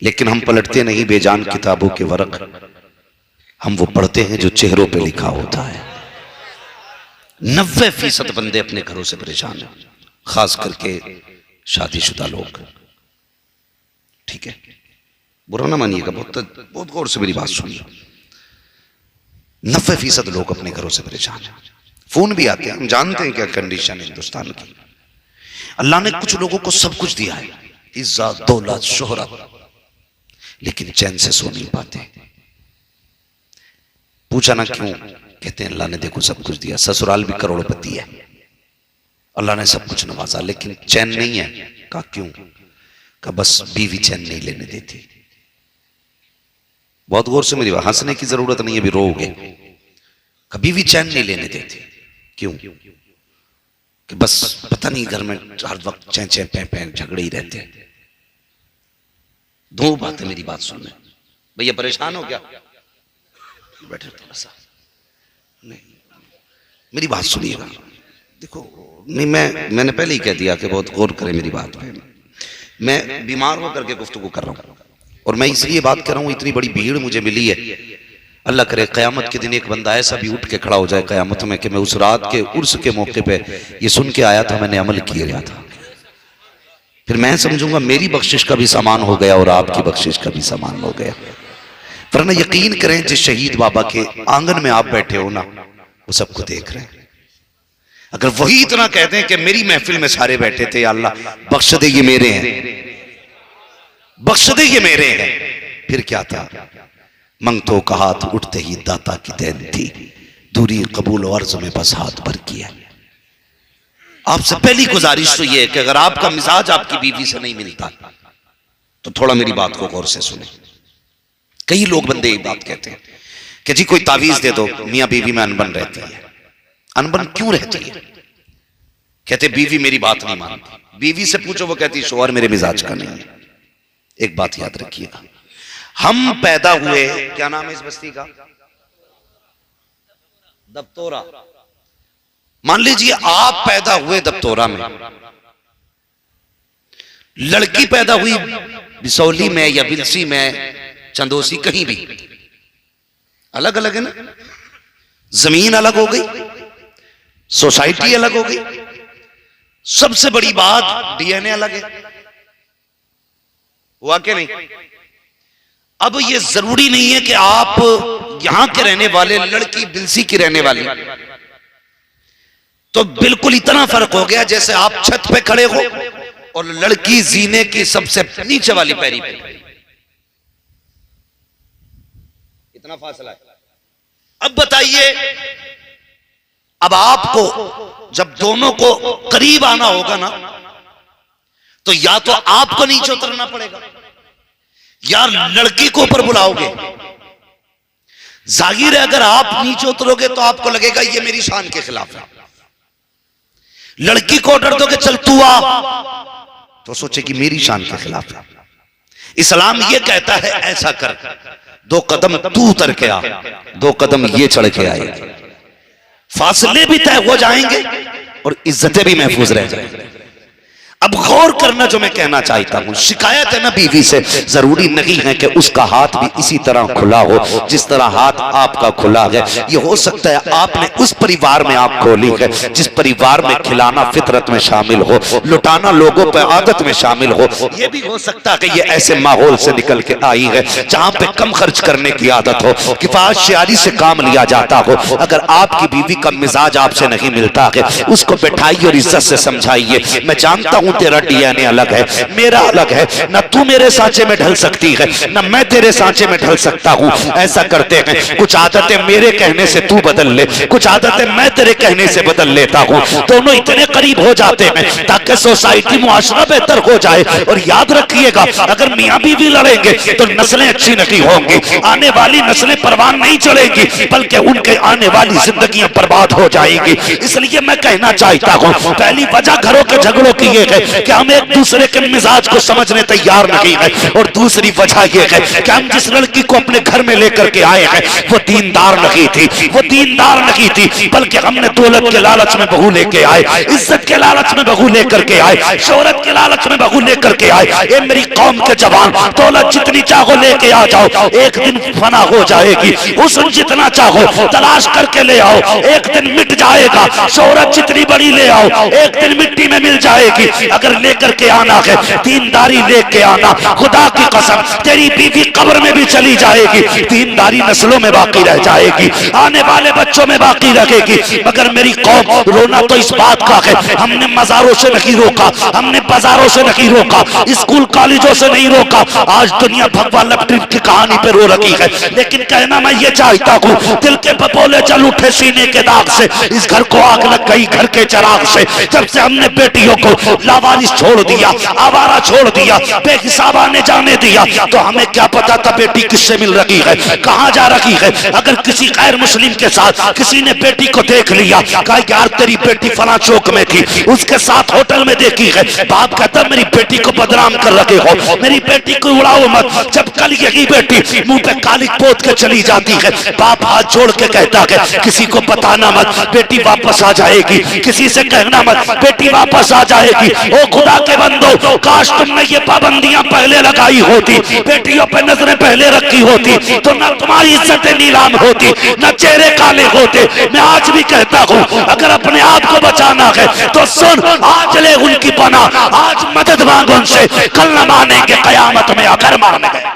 लेकिन हम पलटते नहीं बेजान किताबों के वर्क, हम वो पढ़ते हैं जो चेहरों पे लिखा होता है। 90% बंदे अपने घरों से परेशान हैं, खास करके शादीशुदा लोग। ठीक है, बुरा ना मानिएगा, बहुत गौर से मेरी बात सुनिए। 90% लोग अपने घरों से परेशान हैं। फोन भी आते हैं, हम जानते हैं क्या कंडीशन है हिंदुस्तान की। अल्लाह ने कुछ लोगों को सब कुछ दिया है, इज्जत, दौलत, शोहरत, लेकिन चैन से सो नहीं पाते। पूछा ना क्यों, कहते हैं अल्लाह ने देखो सब कुछ दिया, ससुराल भी करोड़पति है, अल्लाह ने सब कुछ नवाजा, लेकिन चैन नहीं है। कहा क्यों? कहा बस बीवी चैन नहीं लेने देती। बहुत गौर से मेरी बात, हंसने की जरूरत नहीं है, अभी रोओगे। कभी भी चैन नहीं लेने देती। क्यों? कि बस पता नहीं घर में हर वक्त चैं चैं पैं पैं झगड़े ही रहते हैं। दो बातें मेरी बात सुनने। भैया परेशान हो क्या? बैठे थोड़ा सा, नहीं मेरी बात सुनिएगा। देखो, नहीं मैंने पहले ही कह दिया कि बहुत गौर करें मेरी बात पे। मैं बीमार होकर के गुफ्तगू कर रहा हूं, और मैं इसलिए बात कर रहा हूं, इतनी बड़ी भीड़ मुझे मिली है। अल्लाह करे क़यामत के दिन एक बंदा ऐसा भी उठ के खड़ा हो जाए क़यामत में कि मैं उस रात के उर्स के मौके पे ये सुन के आया था, मैंने अमल किया था, फिर मैं समझूंगा मेरी बख्शिश का भी सामान हो गया और आपकी बख्शिश का भी सामान हो गया। वरना यकीन करें, जिस शहीद बाबा के आंगन में आप बैठे हो ना, वो सबको देख रहे हैं। अगर वही इतना कहते हैं कि मेरी महफिल में सारे बैठे थे, या अल्लाह बख्श दे ये मेरे हैं, बख्श दे ये मेरे हैं, फिर क्या था? मंगतों का हाथ उठते ही दाता की देन थी, दूरी कबूल और अर्ज में बस हाथ भर किया। आपसे पहली गुजारिश तो ये है कि अगर आपका मिजाज आपकी बीवी से नहीं मिलता तो थोड़ा मेरी बात को गौर से सुने। कई लोग बंदे ये बात कहते हैं कि जी कोई तावीज दे दो, मियां बीवी में अनबन रहती है। अनबन क्यों रहती है? कहते बीवी मेरी बात नहीं मानती। बीवी से पूछो, वो कहती शोहर मेरे मिजाज का नहीं है। एक बात याद रखिएगा, हम पैदा हुए, क्या नाम है इस बस्ती का? दबतोरा। मान लीजिए आप पैदा हुए दबतोरा में, लड़की पैदा हुई बिसौली में या बिलसी में, चंदोसी, कहीं भी, अलग अलग है ना। जमीन अलग हो गई, सोसाइटी अलग हो गई, सबसे बड़ी बात डीएनए अलग है। हुआ क्या नहीं? अब ये जरूरी नहीं है कि आप यहां के रहने वाले, लड़की बिलसी की रहने वाली, तो बिल्कुल इतना फर्क हो गया जैसे आप छत पे खड़े हो और लड़की जीने की सबसे नीचे वाली पैरी पे। इतना फासला है। अब बताइए, अब आपको जब दोनों को करीब आना होगा ना, तो या तो आपको नीचे उतरना पड़ेगा या लड़की को ऊपर बुलाओगे। जाहिर है अगर आप नीचे उतरोगे तो आपको लगेगा ये मेरी शान के खिलाफ है। लड़की को ऑर्डर दोगे चल तू आ, तो सोचेगी मेरी शान के खिलाफ है। इस्लाम ये कहता है ऐसा कर, 2 कदम तू उतर के आ, 2 कदम ये चढ़ के आए, फासले भी तय हो जाएंगे और इज्जतें भी महफूज रह जाएंगी। अब गौर करना जो मैं कहना चाहता हूं, शिकायत है ना बीवी से, जरूरी नहीं है कि उसका हाथ भी इसी तरह खुला हो जिस तरह हाथ आपका खुला है। ये हो सकता है आपने उस परिवार में आंख खोली है जिस परिवार में खिलाना फितरत में शामिल हो, लुटाना लोगों पर आदत में शामिल हो। ये भी हो सकता है कि ये ऐसे माहौल से निकल के आई है जहां पे कम खर्च करने की आदत हो, किफायत शेयरी से काम लिया जाता हो। अगर आपकी बीवी का मिजाज आपसे नहीं मिलता है, उसको बैठाइए और इज्जत से समझाइए। मैं जानता हूं तेरा डीएनए अलग है, मेरा अलग है, ना तू मेरे सांचे में ढल सकती है ना मैं तेरे सांचे में ढल सकता हूँ। ऐसा करते हैं, कुछ आदतें मेरे कहने से तू बदल ले, कुछ आदतें मैं तेरे कहने से बदल लेता हूँ, दोनों इतने करीब हो जाते हैं ताकि सोसाइटी मुआशरा बेहतर हो जाए। और याद रखिएगा, अगर मियाँ बीवी लड़ेंगे तो नस्लें अच्छी नहीं होंगी, आने वाली नस्लें परवान नहीं चलेंगी, बल्कि उनके आने वाली जिंदगियां बर्बाद हो जाएगी। इसलिए मैं कहना चाहता हूँ, पहली वजह घरों के झगड़ों की ये है कि हम एक दूसरे के मिजाज को समझने तैयार नहीं है, और दूसरी वजह ये है कि हम जिस लड़की को अपने घर में लेकर के आए हैं वो दीनदार नहीं थी, वो दीनदार नहीं थी, बल्कि हमने दौलत के लालच में बहू लेके आए, इज्जत के लालच में बहू लेकर के आए, शोहरत के लालच में बहू लेकर के आए। ये मेरी कौम के जवान, दौलत जितनी चाहो लेके आ जाओ, एक दिन फना हो जाएगी। हुस्न जितना चाहो तलाश करके ले आओ, एक दिन मिट जाएगा। शोहरत जितनी बड़ी ले आओ, एक दिन मिट्टी में मिल जाएगी। अगर लेकर के आना है, दीनदारी लेके आना, खुदा की कसम तेरी बीवी कब्र में भी चली जाएगी, दीनदारी नस्लों में बाकी रह जाएगी, आने वाले बच्चों में बाकी रहेगी। मगर मेरी कौम, रोना तो इस बात का है, हमने मजारों से नहीं रोका, हमने बाजारों से नहीं रोका, स्कूल कॉलेजों से नहीं रोका। आज दुनिया भगवा लपटी की कहानी पे रो रखी है, लेकिन कहना मैं ये चाहता हूँ, दिल के बपोले जल उठे सीने के दाग से, इस घर को आग लग गई घर के चराग से। जब से हमने बेटियों को लावारिस छोड़ दिया, आवारा छोड़ दिया, बेहिसाब आने जाने दिया, तो हमें क्या पता था बेटी किससे मिल रही है, कहाँ जा रही है। अगर किसी गैर मुस्लिम के साथ किसी ने बेटी को देख लिया, कहा यार तेरी बेटी फला चौक में थी, उसके साथ होटल में देखी है, बाप कहता मेरी बेटी को बदनाम कर रखे हो, मेरी बेटी को उड़ाओ मत। जब कल यही बेटी मुंह पे काली पोत के चली जाती है, बाप हाथ जोड़ के कहता है किसी को बताना मत, बेटी वापस आ जाएगी, किसी से कहना मत, बेटी वापस आ जाएगी। ओ खुदा के बंदो, काश तुमने ये पाबंदियां पहले लगाई होती, बेटियों पे नजरें पहले रखी होती, तो न तुम्हारी इज्जतें नीलाम होती, न चेहरे काले होते। मैं आज भी कहता हूँ, अगर अपने आप को बचाना है तो सुन, आज ले उनकी पना, आज मदद मांग उनसे, कल न मानेंगे कयामत में आकर मारने गए।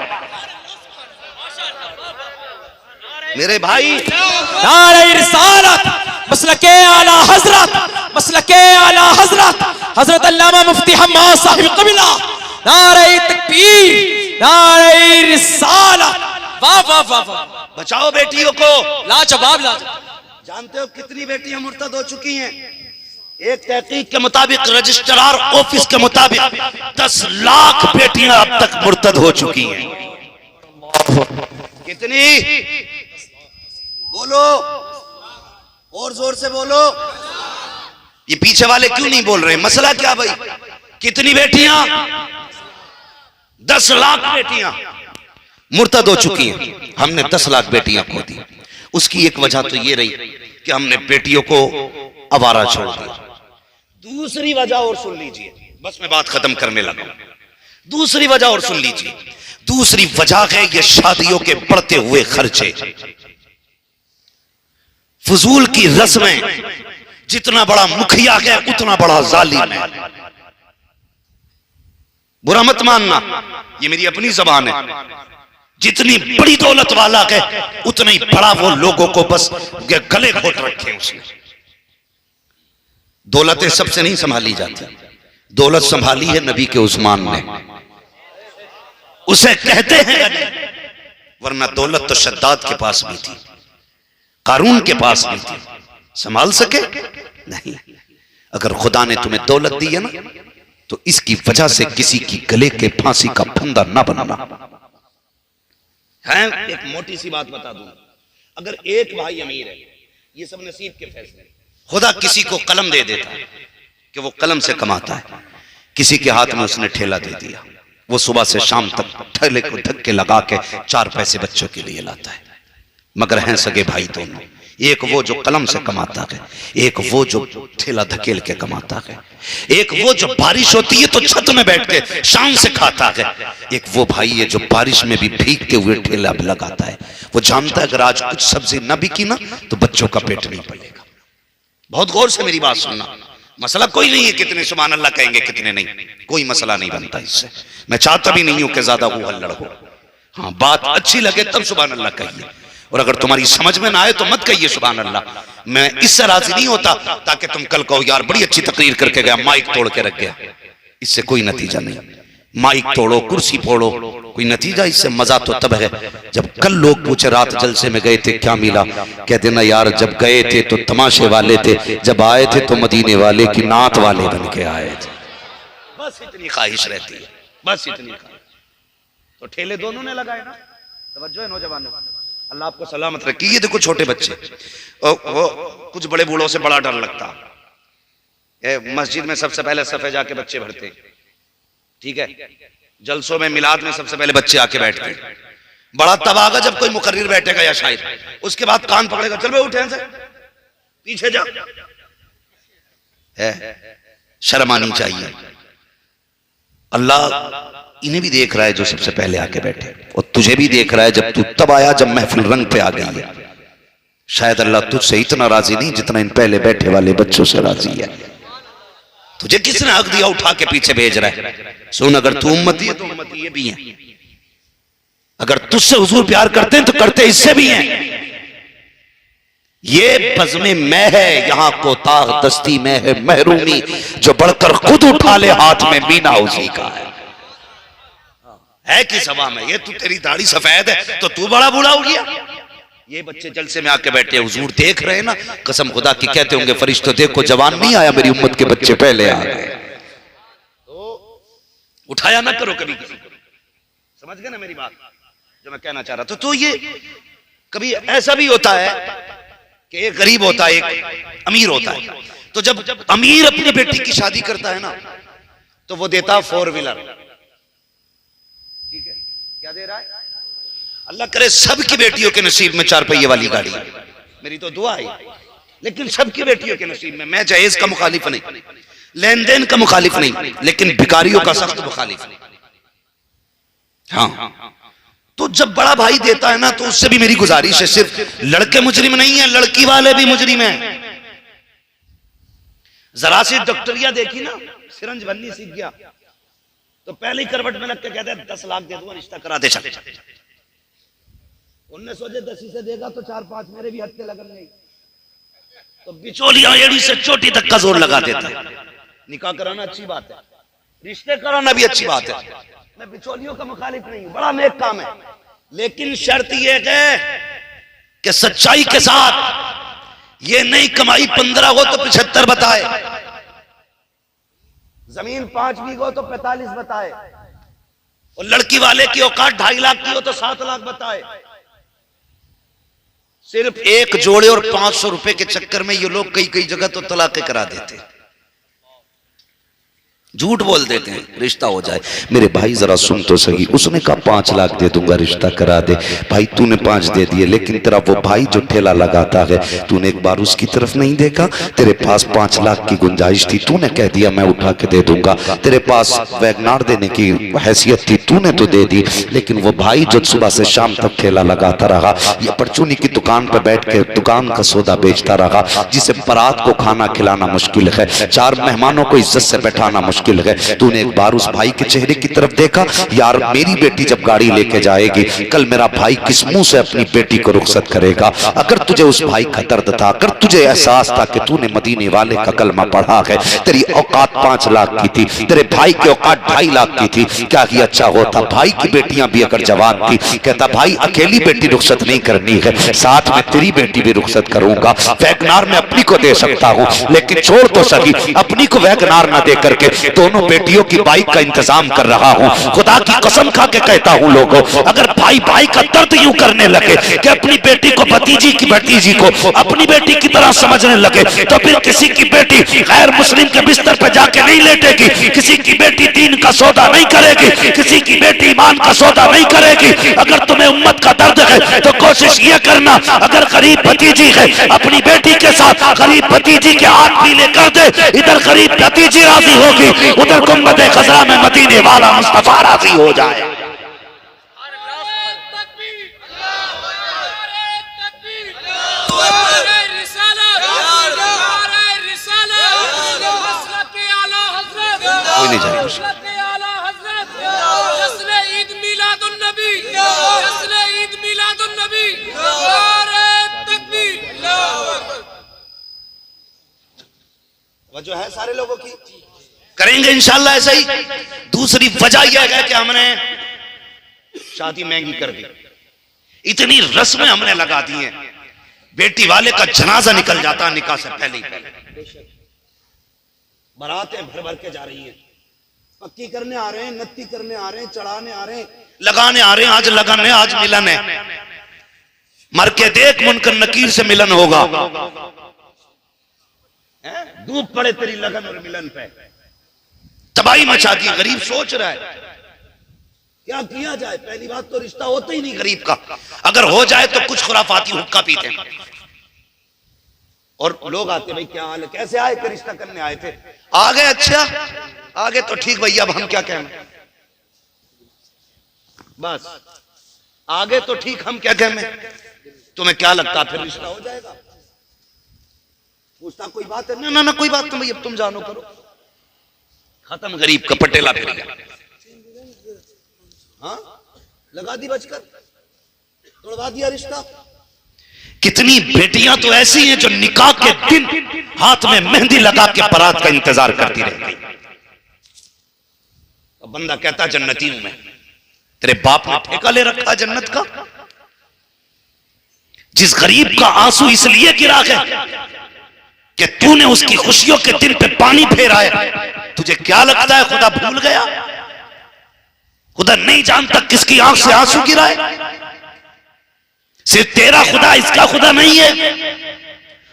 मेरे भाई, नारे रिसालत, मसलके आला हजरत, मसलके आला हजरत, हजरत अल्लामा मुफ्ती हम्माद साहिब क़िबला, नारे तकबीर, नारे रिसालत। वाह वाह वाह वाह, बचाओ बेटियों को, लाजवाब लाजवाब। जानते हो कितनी बेटियां मुर्तद हो चुकी हैं? एक तहकीक के मुताबिक, रजिस्ट्रार ऑफिस के मुताबिक 10 लाख बेटियां अब तक मुर्तद हो चुकी हैं। कितनी? बोलो, और जोर से बोलो। ये पीछे वाले क्यों नहीं बोल रहे? मसला क्या भाई? कितनी बेटियां? 10 लाख बेटियां मुर्तद हो चुकी हैं। हमने 10 लाख बेटियां खो दी। उसकी एक वजह तो ये रही कि हमने बेटियों को आवारा छोड़ दिया। दूसरी वजह और सुन लीजिए, बस मैं बात खत्म करने लगा। दूसरी वजह और सुन लीजिए। दूसरी वजह है ये शादियों के बढ़ते हुए खर्चे, फजूल की रस्में। जितना बड़ा मुखिया है उतना बड़ा जालिम है। बुरा मत मानना, ये मेरी अपनी जबान है। जितनी बड़ी दौलत वाला है उतना ही बड़ा वो लोगों को बस गले घोट रखे उसने। दौलतें सबसे नहीं संभाली जाती, दौलत संभाली है नबी के उस्मान ने, उसे कहते हैं। वरना दौलत तो शद्दाद के पास भी थी, कारून के पास भी थी, संभाल सके नहीं। अगर खुदा ने तुम्हें दौलत दी है ना, तो इसकी वजह से किसी की गले के फांसी का फंदा ना बनाना है। एक मोटी सी बात बता दूं, अगर एक भाई अमीर है, ये सब नसीब के फैसले। खुदा किसी को कलम दे देता है कि वो कलम से कमाता है। किसी के हाथ में उसने ठेला दे दिया, वो सुबह से शाम तक ठेले को धक्के लगा के 4 पैसे बच्चों के लिए लाता है। मगर हैं सगे भाई दोनों, एक वो जो कलम से कमाता है, एक वो जो ठेला धकेल के कमाता है। एक वो जो बारिश होती है तो छत में बैठ के शाम से खाता है। एक वो भाई है जो बारिश में भी भीगते हुए ठेला लगाता है। वो जानता है अगर आज कुछ सब्जी न बिकी ना तो बच्चों का पेट नहीं पलेगा। बहुत गौर से मेरी बात सुनना। मसला कोई नहीं है कितने सुभान अल्लाह कहेंगे कितने नहीं, कोई मसला नहीं बनता इससे। मैं चाहता भी नहीं हूं कि ज्यादा हो हल्लड़ हो। हाँ, बात अच्छी लगे तब सुभान अल्लाह कहिए, और अगर तुम्हारी समझ में ना आए तो मत कहिए सुभान अल्लाह। मैं इससे राजी नहीं होता ताकि तुम कल कहो यार बड़ी अच्छी तकरीर करके गया, माइक तोड़ के रख गया। इससे कोई नतीजा नहीं। माइक तोड़ो, कुर्सी फोड़ो, कोई नतीजा इससे? मजा तो तब है जब कल लोग पूछे रात जलसे में गए थे क्या मिला, कह देना यार जब गए थे तो तमाशे वाले थे, जब आए थे तो मदीने वाले की नात वाले बन के आए थे। बस इतनी ख्वाहिश रहती है, बस इतनी ख्वाहिश। तो ठेले दोनों ने लगाए ना। तवज्जो है नौजवानों, अल्लाह आपको सलामत रखे। ये देखो छोटे बच्चे, वो कुछ बड़े बूढ़ों से बड़ा डर लगता है। मस्जिद में सबसे पहले सफे जाके बच्चे भरते, ठीक है, जलसों में मिलाद में सबसे पहले बच्चे आके बैठते। बड़ा तब आगा जब कोई मुकर्रिर बैठेगा या शायर, उसके बाद कान पकड़ेगा, चल बे उठे से पीछे जा। है शर्म आनी चाहिए। अल्लाह इन्हें भी देख रहा है जो सबसे पहले आके बैठे, और तुझे भी देख रहा है जब तू तब आया जब महफिल रंग पे आ गई है। शायद अल्लाह तुझसे इतना राजी नहीं जितना इन पहले बैठे वाले बच्चों से राजी है। तुझे किसने हक दिया उठा के पीछे भेज रहा है? सुन, अगर तू उम्मती है तो उम्मती ये भी है। अगर तुझसे हुजूर प्यार करते हैं तो करते इससे भी हैं। ये बज़्मे में है, यहाँ कोताह दस्ती में है महरूमी, जो बढ़कर खुद उठा ले हाथ में मीना उसी का है किस हवा में? ये तू तेरी दाढ़ी सफेद है तो तू बड़ा बूढ़ा हो गया। ये बच्चे जलसे में आके बैठे, हुजूर देख रहे हैं ना, कसम खुदा की कहते होंगे फरिश्तों देखो जवान नहीं आया, मेरी उम्मत के बच्चे पहले आ गए। तो उठाया ना करो कभी किसी को। समझ गए ना मेरी बात जो मैं कहना चाह रहा था? तो ये कभी ऐसा भी होता है कि एक गरीब होता है, एक अमीर होता है। तो जब अमीर अपनी बेटी की शादी करता है ना, तो वो देता 4 व्हीलर। ठीक है, क्या दे रहा है? अल्लाह करे सबकी बेटियों के नसीब में 4 पहिए वाली गाड़ी, मेरी तो दुआ है। लेकिन सबकी बेटियों के नसीब में, मैं जहेज का मुखालिफ नहीं, लेन देन का मुखालिफ नहीं, लेकिन भिखारियों का सख्त मुखालिफ। हाँ, तो जब बड़ा भाई देता है ना, तो उससे भी मेरी गुजारिश है, सिर्फ लड़के मुजरिम नहीं है, लड़की वाले भी मुजरिम हैं। जरा सी डॉक्टरिया देखी ना, सिरंज बननी सीख गया तो पहली करवट में लग के कहते हैं 10 लाख दे दूंगा, रिश्ता करा दे। चले उनने सोचे 10 से देगा तो 4-5 मेरे भी हत्ते लगन गई, तो बिचौलिया एड़ी से चोटी तक का जोर लगा देता है। निकाह कराना अच्छी बात है, रिश्ते कराना भी अच्छी बात है, मैं बिचौलियों का मुखालिफ नहीं हूं, बड़ा नेक काम है। लेकिन शर्त यह है कि सच्चाई के साथ, ये नहीं कमाई 15 हो तो 75 बताए, जमीन 5 बीघ हो तो 45 बताए, और लड़की वाले की औकात 2.5 लाख की हो तो 7 लाख बताए। सिर्फ एक जोड़े और 500 रुपए के चक्कर में ये लोग कई जगह तो तलाक करा देते हैं, झूठ बोल देते हैं रिश्ता हो जाए। मेरे भाई जरा सुन तो सही, उसने कहा 5 लाख दे दूंगा रिश्ता करा दे। भाई तूने 5 दे दिए, लेकिन तेरा वो भाई जो ठेला लगाता है, तूने एक बार उसकी तरफ नहीं देखा? तेरे पास 5 लाख की गुंजाइश थी, तूने कह दिया मैं उठा के दे दूंगा। तेरे पास वैगनार देने की हैसियत थी, तूने तो दे दी, लेकिन वो भाई जो सुबह से शाम तक ठेला लगाता रहा, ये परचूनी की दुकान पर बैठ के दुकान का सौदा बेचता रहा, जिसे बारात को खाना खिलाना मुश्किल है, 4 मेहमानों को इज्जत से बैठाना मुश्किल है। तूने एक बार उस भाई के चेहरे की तरफ देखा? यार मेरी बेटी जब गाड़ी लेके जाएगी, कल मेरा भाई किस मुंह से अपनी बेटी को रुखसत करेगा? अगर तुझे उस भाई का दर्द था, अगर तुझे एहसास था कि तूने मदीने वाले का कलमा पढ़ा है, तेरी औकात 5 लाख की थी, तेरे भाई की औकात 2.5 लाख की थी, क्या ही अच्छा होता भाई की बेटियां भी अगर जवान थी, कहता भाई अकेली बेटी रुखसत नहीं करनी है, साथ में तेरी बेटी भी रुखसत करूंगा। वैगनार में अपनी को दे सकता हूं, लेकिन छोड़ तो सही, अपनी को वैगनार ना दे करके दोनों बेटियों की बाइक का इंतजाम कर रहा हूं। खुदा की कसम खा के कहता हूं लोगों, अगर भाई भाई का दर्द यूं करने लगे कि अपनी बेटी को भतीजी को अपनी बेटी की तरह समझने लगे, तो फिर किसी की बेटी गैर मुस्लिम के बिस्तर पर जाके नहीं लेटेगी, किसी की बेटी दीन का सौदा नहीं करेगी, किसी की बेटी ईमान का सौदा नहीं करेगी। अगर तुम्हें उम्मत का दर्द है तो कोशिश ये करना, अगर गरीब भतीजी है अपनी बेटी के साथ गरीब भतीजी के हाथ पीले कर दे, इधर गरीब भतीजी राजी होगी, उधर गुम्बद खजरा में मदीने वाला मुस्तफा राजी हो जाए। कोई नहीं जाएगा। वजह है सारे लोगों की, करेंगे इंशाल्लाह ऐसा ही। दूसरी वजह यह है कि हमने शादी महंगी कर दी, इतनी रस्में हमने लगा दी हैं, बेटी वाले का जनाजा निकल जाता निकाह से पहले ही पहले। बारातें भर भर के जा रही हैं, पक्की करने आ रहे हैं, नत्ती करने आ रहे हैं, चढ़ाने आ रहे हैं, लगाने आ रहे हैं। आज लगन है, आज मिलन है। मर के देख, मुनकर नकीर से मिलन होगा। डूब पड़े तेरी लगन और मिलन पे। तबाही मचा दी। गरीब सोच रहा है क्या किया जाए। पहली बात तो रिश्ता होता ही नहीं गरीब का, अगर हो जाए तो कुछ खुराफाती हुक्का पीते हैं। और लोग आते, भाई क्या हाल है, कैसे आए थे, रिश्ता करने आए थे, आ गए, अच्छा आ गए तो ठीक भैया, अब हम क्या कहें, बस आ गए तो ठीक, हम क्या कहें, तुम्हें क्या लगता फिर रिश्ता हो जाएगा। पूछता कोई बात है, ना ना कोई बात नहीं, अब तुम जानो करो, खत्म गरीब का पटेला फिर गया। हाँ लगा दी बचकर, तोड़वा दिया रिश्ता। कितनी बेटियां तो ऐसी हैं जो निकाह के दिन हाथ में मेहंदी लगा के बारात का इंतजार करती रह गई। अब बंदा कहता जन्नती हूं मैं, तेरे बाप ने ठेका ले रखा जन्नत का। जिस गरीब का आंसू इसलिए गिरा है कि तूने उसकी खुशियों के दिन पे पानी फेरा है, तुझे क्या लगता है खुदा भूल गया? खुदा नहीं जानता किसकी आंख से आंसू गिरा है? सिर्फ तेरा खुदा, इसका खुदा नहीं है।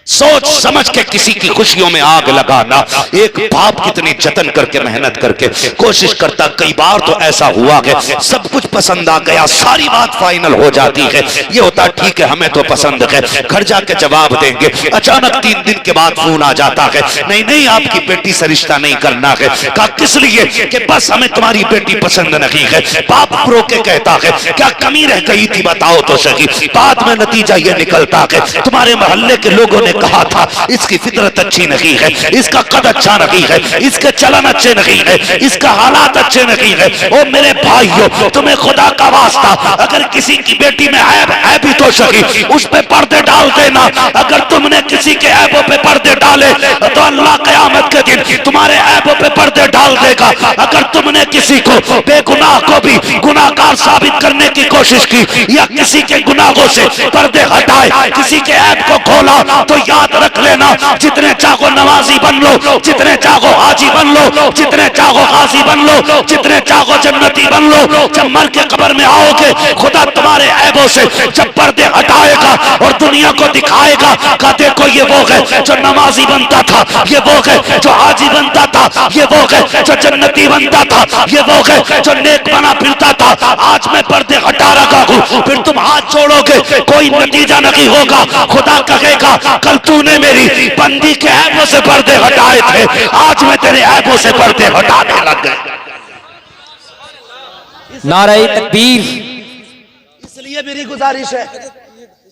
सोच समझ के किसी की खुशियों में आग लगाना। एक बाप कितनी जतन करके मेहनत करके कोशिश करता, कई बार तो ऐसा हुआ कि सब कुछ पसंद आ गया, सारी बात फाइनल हो जाती है, ये होता ठीक है हमें तो पसंद है, घर जाके जवाब देंगे, अचानक 3 दिन के बाद फोन आ जाता है, नहीं नहीं आपकी बेटी से रिश्ता नहीं करना है। कहा किस लिए? कि बस हमें तुम्हारी बेटी पसंद नहीं है। बाप रो के कहता है क्या कमी रह गई थी बताओ तो सही। बाद में नतीजा ये निकलता है तुम्हारे मोहल्ले के लोगों ने कहा था इसकी फितरत अच्छी नहीं है, इसका कद अच्छा नहीं है, इसके चलन अच्छे नहीं है, इसका हालात अच्छे नहीं है। ओ मेरे भाइयों, तुम्हें खुदा का वास्ता, अगर किसी की बेटी में ऐब है भी तो सही, उस पे पर्दे डाल देना। अगर तुमने किसी के ऐबों पे पर्दे डाले तो अल्लाह क़यामत के दिन तुम्हारे ऐबों पे पर्दे डाल देगा। अगर तुमने किसी को बेगुनाह को भी गुनाहगार साबित करने की कोशिश की या किसी के गुनाहों से पर्दे हटाए, किसी के ऐब को खोला, तो याद रख लेना जितने चाहो नमाजी बन लो, जितने चाहो हाजी बन लो, जितने चाहो गाजी बन लो, जितने चाहो जन्नती बन लो, जब मर के कब्र में आओगे खुदा तुम्हारे ऐबों से जब पर्दे हटाएगा और दुनिया को दिखाएगा का देखो ये वो है जो नमाजी बनता था, ये वो है जो हाजी बनता था, ये वो है जो जन्नती बनता था, ये वो है जो नेक बना फिरता था। आज मैं पर्दे हटा रखा हूं, फिर तुम हाथ छोड़ोगे कोई नतीजा नहीं होगा। खुदा कहेगा कल तूने मेरी बंदी के ऐबों से पर्दे हटाए थे, आज मैं तेरे ऐबों से पर्दे हटाने लग गए। नारे तकबीर। इसलिए मेरी गुजारिश है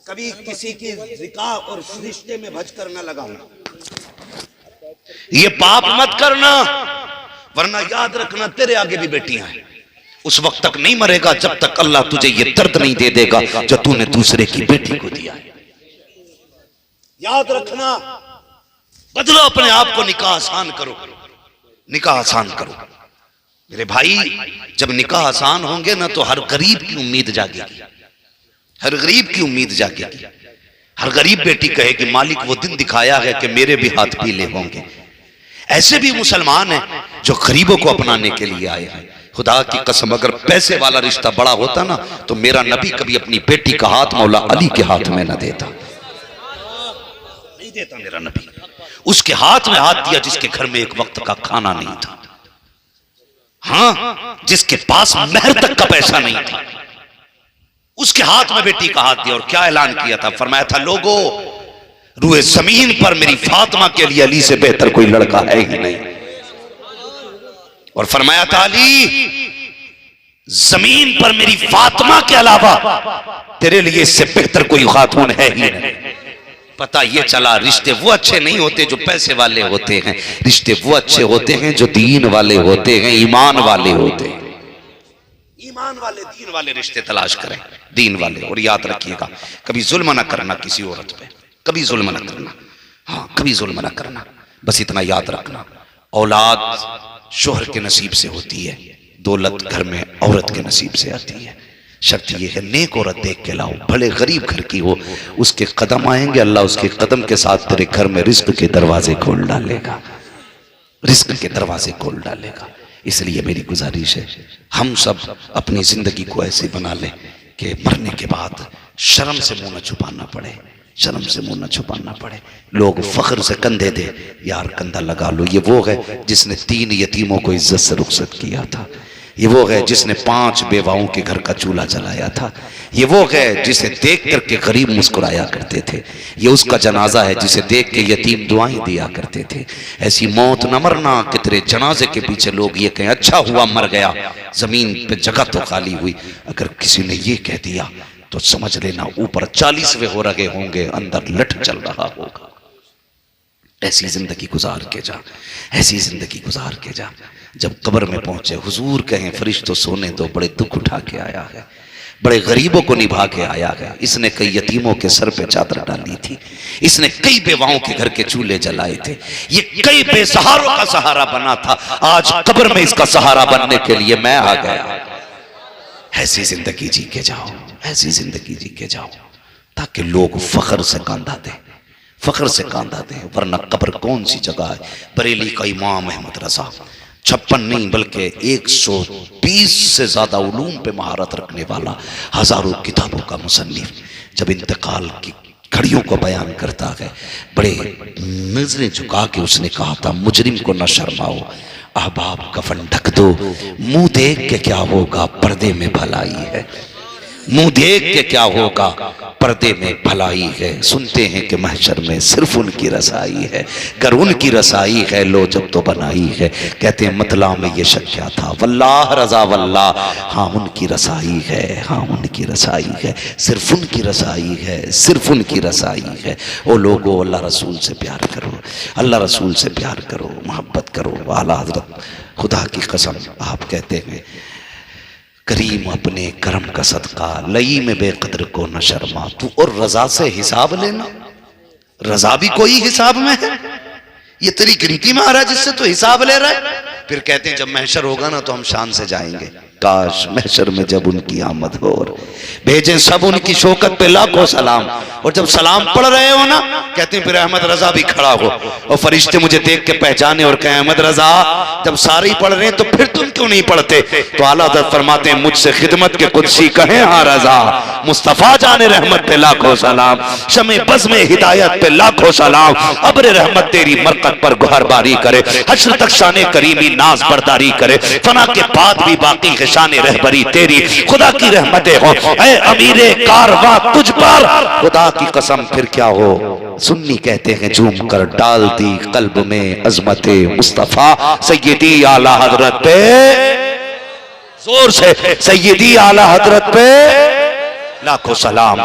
कभी किसी की निकाह और रिश्ते में भजकर न लगाना, ये पाप मत करना, वरना याद रखना तेरे आगे भी बेटियां हैं। उस वक्त तक नहीं मरेगा जब तक अल्लाह तुझे ये दर्द नहीं दे देगा जो तूने दूसरे की बेटी को दिया है। याद रखना, बदलो अपने आप को, निकाह आसान करो, निकाह आसान करो। मेरे भाई जब निकाह आसान होंगे ना तो हर गरीब की उम्मीद जागेगी, हर गरीब की उम्मीद जागेगी। हर गरीब बेटी कहेगी मालिक वो दिन दिखाया है कि मेरे भी हाथ पीले होंगे। ऐसे भी मुसलमान हैं जो गरीबों को अपनाने के लिए आए हैं। खुदा की कसम अगर पैसे वाला रिश्ता बड़ा होता ना तो मेरा नबी कभी अपनी बेटी का हाथ मौला अली के हाथ में न देता, नहीं देता मेरा नबी। उसके हाथ में हाथ दिया जिसके घर में एक वक्त का खाना नहीं था, हाँ जिसके पास महर तक का पैसा नहीं था, उसके हाथ में बेटी का हाथ दिया। और क्या ऐलान किया था? फरमाया था लोगों रूए जमीन पर मेरी फातिमा के लिए अली से बेहतर कोई लड़का है ही नहीं। और फरमाया था अली जमीन पर मेरी फातिमा के अलावा तेरे लिए इससे बेहतर कोई खातून है ही नहीं। पता ये चला रिश्ते वो अच्छे नहीं होते जो पैसे वाले होते हैं, रिश्ते वो अच्छे होते हैं जो दीन वाले होते हैं, ईमान वाले होते हैं। ईमान वाले दीन वाले रिश्ते तलाश करें, दीन वाले। और याद रखिएगा कभी जुल्म ना करना किसी औरत पे, कभी जुल्म ना करना, हाँ कभी जुल्म ना करना, बस इतना याद रखना। औलाद शोहर के नसीब से होती है, दौलत घर में औरत के नसीब से आती है। शर्त यह है नेक औरत देख के लाओ, भले गरीब घर की हो, उसके कदम आएंगे, अल्लाह उसके कदम के साथ तेरे घर में रिस्क के दरवाजे खोल डालेगा, रिस्क के दरवाजे खोल डालेगा। इसलिए मेरी गुजारिश है हम सब अपनी जिंदगी को ऐसी बना लें कि मरने के बाद शर्म से मुंह न छुपाना पड़े, शर्म से मुंह न छुपाना पड़े। लोग फख्र से कंधे दे, यार कंधा लगा लो। ये वो है जिसने 3 यतीमों को इज्जत से रुखसत किया था, ये वो है जिसने 5 बेवाओं के घर का चूल्हा जलाया था, ये वो है जिसे देख करके गरीब मुस्कुराया करते थे, ये उसका जनाजा है जिसे देख के यतीम दुआएं दिया करते थे। ऐसी मौत न मरना कि तेरे जनाजे के पीछे लोग ये कहें अच्छा हुआ मर गया, जमीन पे जगह तो खाली हुई। अगर किसी ने ये कह दिया तो समझ लेना ऊपर 40वें हो रहे होंगे, अंदर लठ चल रहा होगा। ऐसी जिंदगी गुजार के जा, ऐसी जिंदगी गुजार के जा। जब कब्र में पहुंचे हुजूर कहें फरिश्तों सोने दो, बड़े दुख उठा के आया है, बड़े गरीबों को निभा के आया है। इसने कई यतीमों के सर पे चादर डाली थी, इसने कई बेवाओं के घर के चूल्हे जलाए थे, ये कई बेसहारों का सहारा बना था। आज कब्र में इसका सहारा बनने के लिए मैं आ गया। ऐसी जिंदगी जी के जाओ, ऐसी जिंदगी जी के जाओ ताकि लोग फख्र से कांधा दें, फख्र से कांधा दें। वरना कब्र कौन सी जगह है। बरेली का इमाम अहमद रजा 56 नहीं बल्कि 120 से ज्यादा उलूम पे महारत रखने वाला, हजारों किताबों का मुसन्निफ, जब इंतकाल की घड़ियों को बयान करता है, बड़े नजरें झुका के उसने कहा था मुजरिम को न शर्माओ, अहबाब कफन ढक दो, मुंह देख के क्या होगा पर्दे में भलाई है, मुंह देख के क्या होगा पर्दे में भलाई है। सुनते हैं कि महशर में सिर्फ उनकी रसाई है, गर उनकी रसाई है लो जब तो बनाई है। कहते हैं मतला में ये शक क्या था, वल्लाह रजा वल्लाह, हाँ उनकी रसाई है, हाँ उनकी रसाई है, सिर्फ उनकी रसाई है, सिर्फ उनकी रसाई है। ओ लोगो अल्लाह रसूल से प्यार करो, अल्लाह रसूल से प्यार करो, मोहब्बत करो। आला हज़रत खुदा की कसम आप कहते हैं करीम अपने करम का सदका लई में बेकदर को न शर्मा। तू और रजा से हिसाब लेना, रजा भी कोई हिसाब में है, ये तेरी गिनती में आ रहा है जिससे तू हिसाब ले रहा है। फिर कहते हैं जब महशर होगा ना तो हम शान से जाएंगे। काश महशर में जब उनकी आमद हो, भेजें सब उनकी शौकत पे लाखों सलाम। और जब सलाम पढ़ रहे हो ना, कहते हैं फिर अहमद रजा भी खड़ा हो और फरिश्ते मुझे देख के पहचाने और कहें अहमद रजा, जब सारे ही पढ़ रहे हैं तो फिर तुम क्यों नहीं पढ़ते? तो आला हज़रत फरमाते हैं मुझसे खिदमत के कुदसी कहें हाँ रजा, मुस्तफा जाने रहमत पे लाखों सलाम, शमे बज़ में हिदायत पे लाखों सलाम, अब्र रहमत तेरी मरकत पर गुहरबारी करे, हश्र तक शाने करीमी नाज बरदारी करे, फना के बाद भी बाकी है शाने रहबरी तेरी, खुदा की रहमतें हो ऐ अमीरे कारवां तुझ पर, खुदा की कसम फिर क्या हो। सुन्नी कहते हैं झूम कर डाल दी कल्ब में अजमते मुस्तफा, सैयदी आला हजरत पे जोर से, सैयदी आला हजरत पे लाखों सलाम।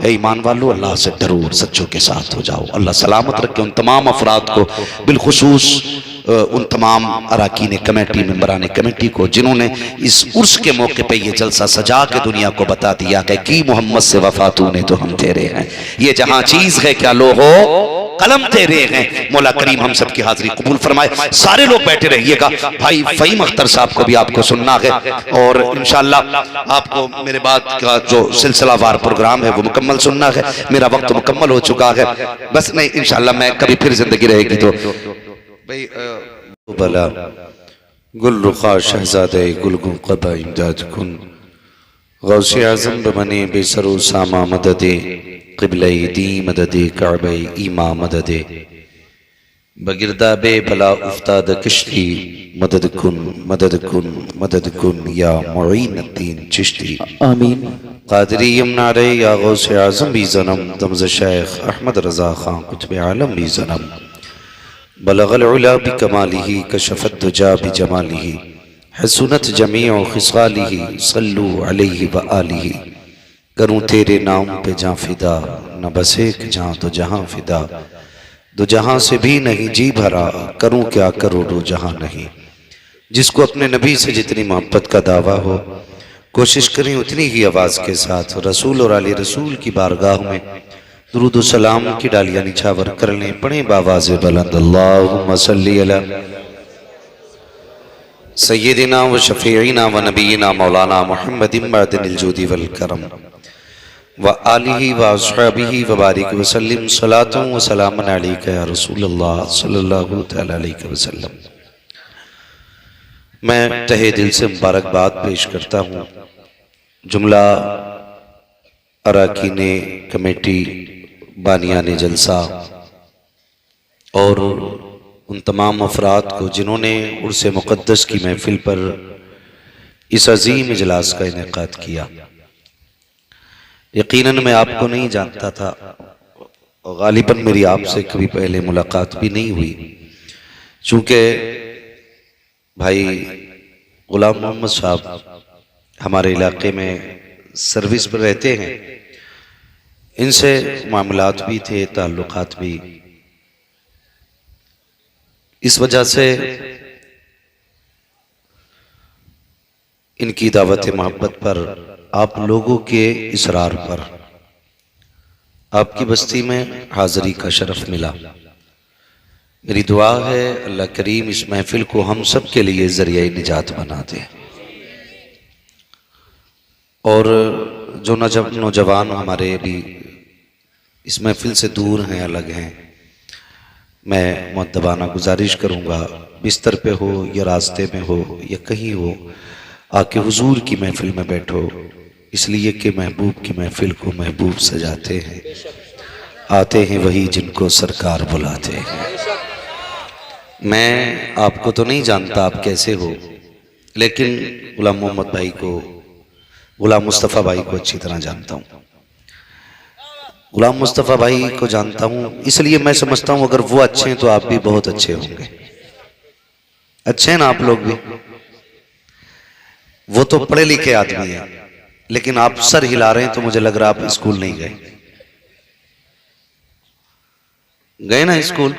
ए ईमान वालों, अल्लाह से डरो, सच्चों के साथ हो जाओ। अल्लाह सलामत रखे उन तमाम अफराद को, बिलखुसूस उन तमाम अराकीन कमेटी, मेंबरान कमेटी को जिन्होंने इस उर्स के मौके पे ये जलसा सजा के दुनिया को बता दिया कि मोहम्मद से वफा तूने तो हम तेरे हैं, ये जहां चीज है क्या लो हो कलम तेरे हैं। मौला करीम हम सब की हाजिरी कबूल फरमाए। सारे लोग बैठे रहिएगा। भाई फ़हीम अख्तर साहब को भी आपको सुनना है और इंशाअल्लाह आपको मेरे बाद का जो सिलसिलावार प्रोग्राम है वो मुकम्मल सुनना है। मेरा वक्त मुकम्मल हो चुका है, बस नहीं इंशाअल्लाह मैं कभी फिर जिंदगी रहेगी तो भाई बला गुल रुखा शहजादे गुलगुल क़बा इमदाद कुन गौसे आज़म बमने बेसरो सामा मददे क़िबले दी मददे काबे ईमा मददे बगिरदा बे भला उफ्ताद किश्ती मदद कुन मदद कुन मदद कुन या मुईनुद्दीन चिश्ती आमीन। क़ादरी यमना रे या गौसे आज़म भी ज़नम दमज़ शेख अहमद रज़ा खां कुतुब आलम भी ज़नम बलगल उला बिकमालिही कशफत दुजा बिजमालिही हसनत जमीअ खिसालिही सल्लु अलैहि व आलिही। करूँ तेरे नाम पे जहाँ फिदा, न बस एक जहाँ तो जहाँ फिदा, दो जहाँ से भी नहीं जी भरा, करूँ क्या करोड़ों जहाँ नहीं। जिसको अपने नबी से जितनी मोहब्बत का दावा हो, कोशिश करें उतनी ही आवाज़ के साथ रसूल और आले रसूल की बारगाह में दुरूद सलाम की डालियां निछावर कर लें। पढ़ें बावाज़ बुलंद अल्लाहुम्मा सल्ली अला सय्यदिना व शफीईना व नबीना मौलाना मुहम्मदिन मअदिनिल जूदी वल करम व आलिहि व अस्हाबिहि व बारिक वसल्लिम सलातु व सलामन अलैका या रसूलल्लाह सल्लल्लाहु तआला अलैहि वसल्लम। मैं तहे दिल से मुबारकबाद पेश करता हूँ जुमला अरकाने कमेटी, बानियाने जलसा और उन तमाम अफराद को जिन्होंने उर्स मुक़द्दस की महफिल पर इस अजीम इजलास का इनेकाद किया। यकीनन मैं आपको नहीं जानता था और गालिबन मेरी आपसे कभी पहले मुलाकात भी नहीं हुई, चूँकि भाई गुलाम मोहम्मद साहब हमारे इलाके में सर्विस पर रहते हैं, इनसे मामलात भी थे, ताल्लुकात भी। इस वजह से इनकी दावत मोहब्बत पर, आप लोगों के इसरार पर आपकी बस्ती में हाज़री का शरफ मिला। मेरी दुआ है अल्लाह करीम इस महफिल को हम सब के लिए ज़रिया निजात बना दे। और जो नौजवान हमारे अभी इस महफिल से दूर हैं, अलग हैं, मैं मुअद्दबाना गुजारिश करूँगा, बिस्तर पे हो या रास्ते में हो या कहीं हो, आके हुजूर की महफिल में बैठो, इसलिए कि महबूब की महफिल को महबूब सजाते हैं, आते हैं वही जिनको सरकार बुलाते हैं। मैं आपको तो नहीं जानता आप कैसे हो, लेकिन गुलाम मोहम्मद भाई को, गुलाम मुस्तफ़ा भाई को अच्छी तरह जानता हूँ। गुलाम मुस्तफ़ा भाई को जानता हूँ इसलिए मैं समझता हूँ अगर वो अच्छे हैं तो आप भी बहुत अच्छे होंगे। अच्छे हैं ना आप लोग भी? वो तो पढ़े लिखे आदमी हैं, लेकिन आप सर हिला रहे हैं तो मुझे लग रहा आप स्कूल नहीं गए ना स्कूल?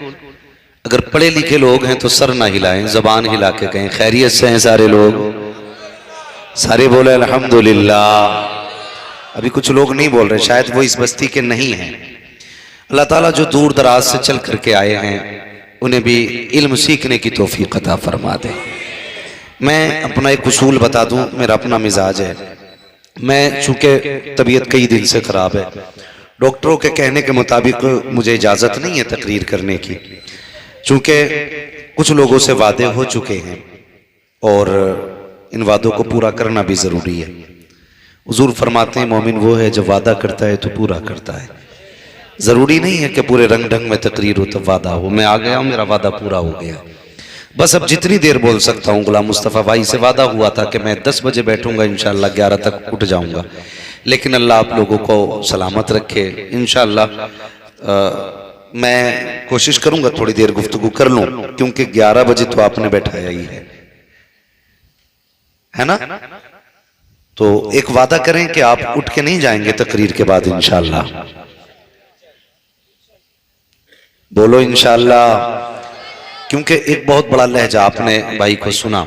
अगर पढ़े लिखे लोग हैं तो सर ना हिलाएं, जबान हिला के कहें खैरियत से हैं सारे लोग, सारे बोले अल्हम्दुलिल्लाह। अभी कुछ लोग नहीं बोल रहे, शायद वो इस बस्ती के नहीं हैं। अल्लाह ताला जो दूर दराज से चल करके आए हैं उन्हें भी इल्म सीखने की तौफीक अता फरमा दे। मैं अपना एक उसूल बता दूं, मेरा अपना मिजाज है, मैं चूँकि तबीयत कई दिन से ख़राब है, डॉक्टरों के कहने के मुताबिक मुझे इजाज़त नहीं है तकरीर करने की, चूँकि कुछ लोगों से वादे हो चुके हैं और इन वादों को पूरा करना भी ज़रूरी है। हुजूर फरमाते हैं मोमिन वो है जब वादा करता है तो पूरा करता है। ज़रूरी नहीं है कि पूरे रंग ढंग में तकरीर हो तब वादा हो। मैं आ गया हूँ, मेरा वादा पूरा हो गया, बस अब जितनी देर बोल सकता हूँ। गुलाम मुस्तफ़ा भाई से वादा हुआ था कि मैं 10 बजे बैठूंगा, इंशाअल्लाह 11 तक उठ जाऊंगा, लेकिन अल्लाह आप लोगों को सलामत रखे। इंशाअल्लाह मैं कोशिश करूंगा थोड़ी देर गुफ्तगू कर लूं, क्योंकि 11 बजे तो आपने बैठाया ही है ना? तो एक वादा करें कि आप उठ के नहीं जाएंगे तकरीर के बाद इंशाअल्लाह। बोलो इंशाअल्लाह। क्योंकि एक बहुत बड़ा लहजा आपने भाई को सुना,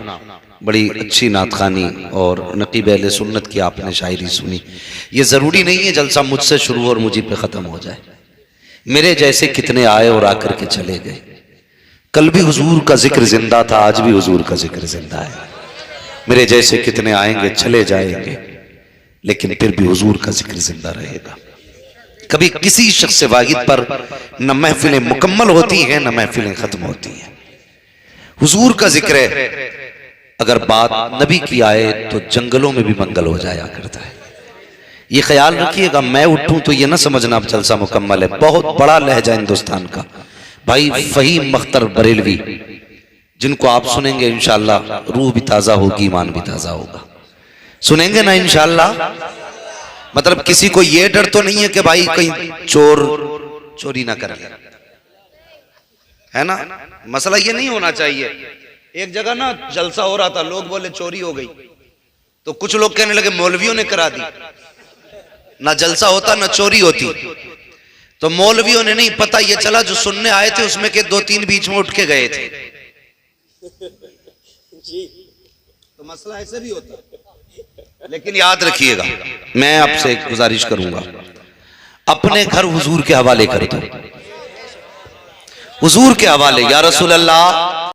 बड़ी अच्छी नातखानी और नकीब अहले सुन्नत की आपने शायरी सुनी। ये जरूरी नहीं है जलसा मुझसे शुरू और मुझे पे खत्म हो जाए। मेरे जैसे कितने आए और आकर के चले गए। कल भी हुजूर का जिक्र जिंदा था, आज भी हुजूर का जिक्र जिंदा है। मेरे जैसे कितने आएंगे चले जाएंगे, लेकिन फिर भी हुजूर का जिक्र जिंदा रहेगा। कभी किसी शख्स वाहिद पर न महफिलें मुकम्मल होती हैं न महफिलें खत्म होती हैं। हुजूर का जिक्र है, अगर बात नबी की आए तो जंगलों में भी मंगल हो जाया करता है। ये ख्याल रखिएगा, मैं उठूं तो ये ना समझना अब जलसा मुकम्मल है। बहुत बड़ा लहजा हिंदुस्तान का भाई फहीम मख्तर बरेलवी, जिनको आप सुनेंगे इंशाअल्लाह रूह भी ताज़ा होगी, ईमान भी ताज़ा होगा। सुनेंगे ना इंशाअल्लाह? मतलब किसी को ये डर तो नहीं है कि भाई कहीं चोरी ना करें, है ना? मसला ये नहीं होना चाहिए। एक जगह ना जलसा हो रहा था, लोग बोले चोरी हो गई, तो कुछ लोग कहने लगे मौलवियों ने करा दी। ना जलसा होता ना चोरी होती। तो मौलवियों ने नहीं, पता ये चला जो सुनने आए थे उसमें के 2-3 बीच में उठ के गए थे। तो मसला ऐसे भी होता। लेकिन याद रखिएगा, मैं आपसे एक गुजारिश करूंगा, अपने घर हुजूर के हवाले कर दो। हुजूर के हवाले, या रसूल अल्लाह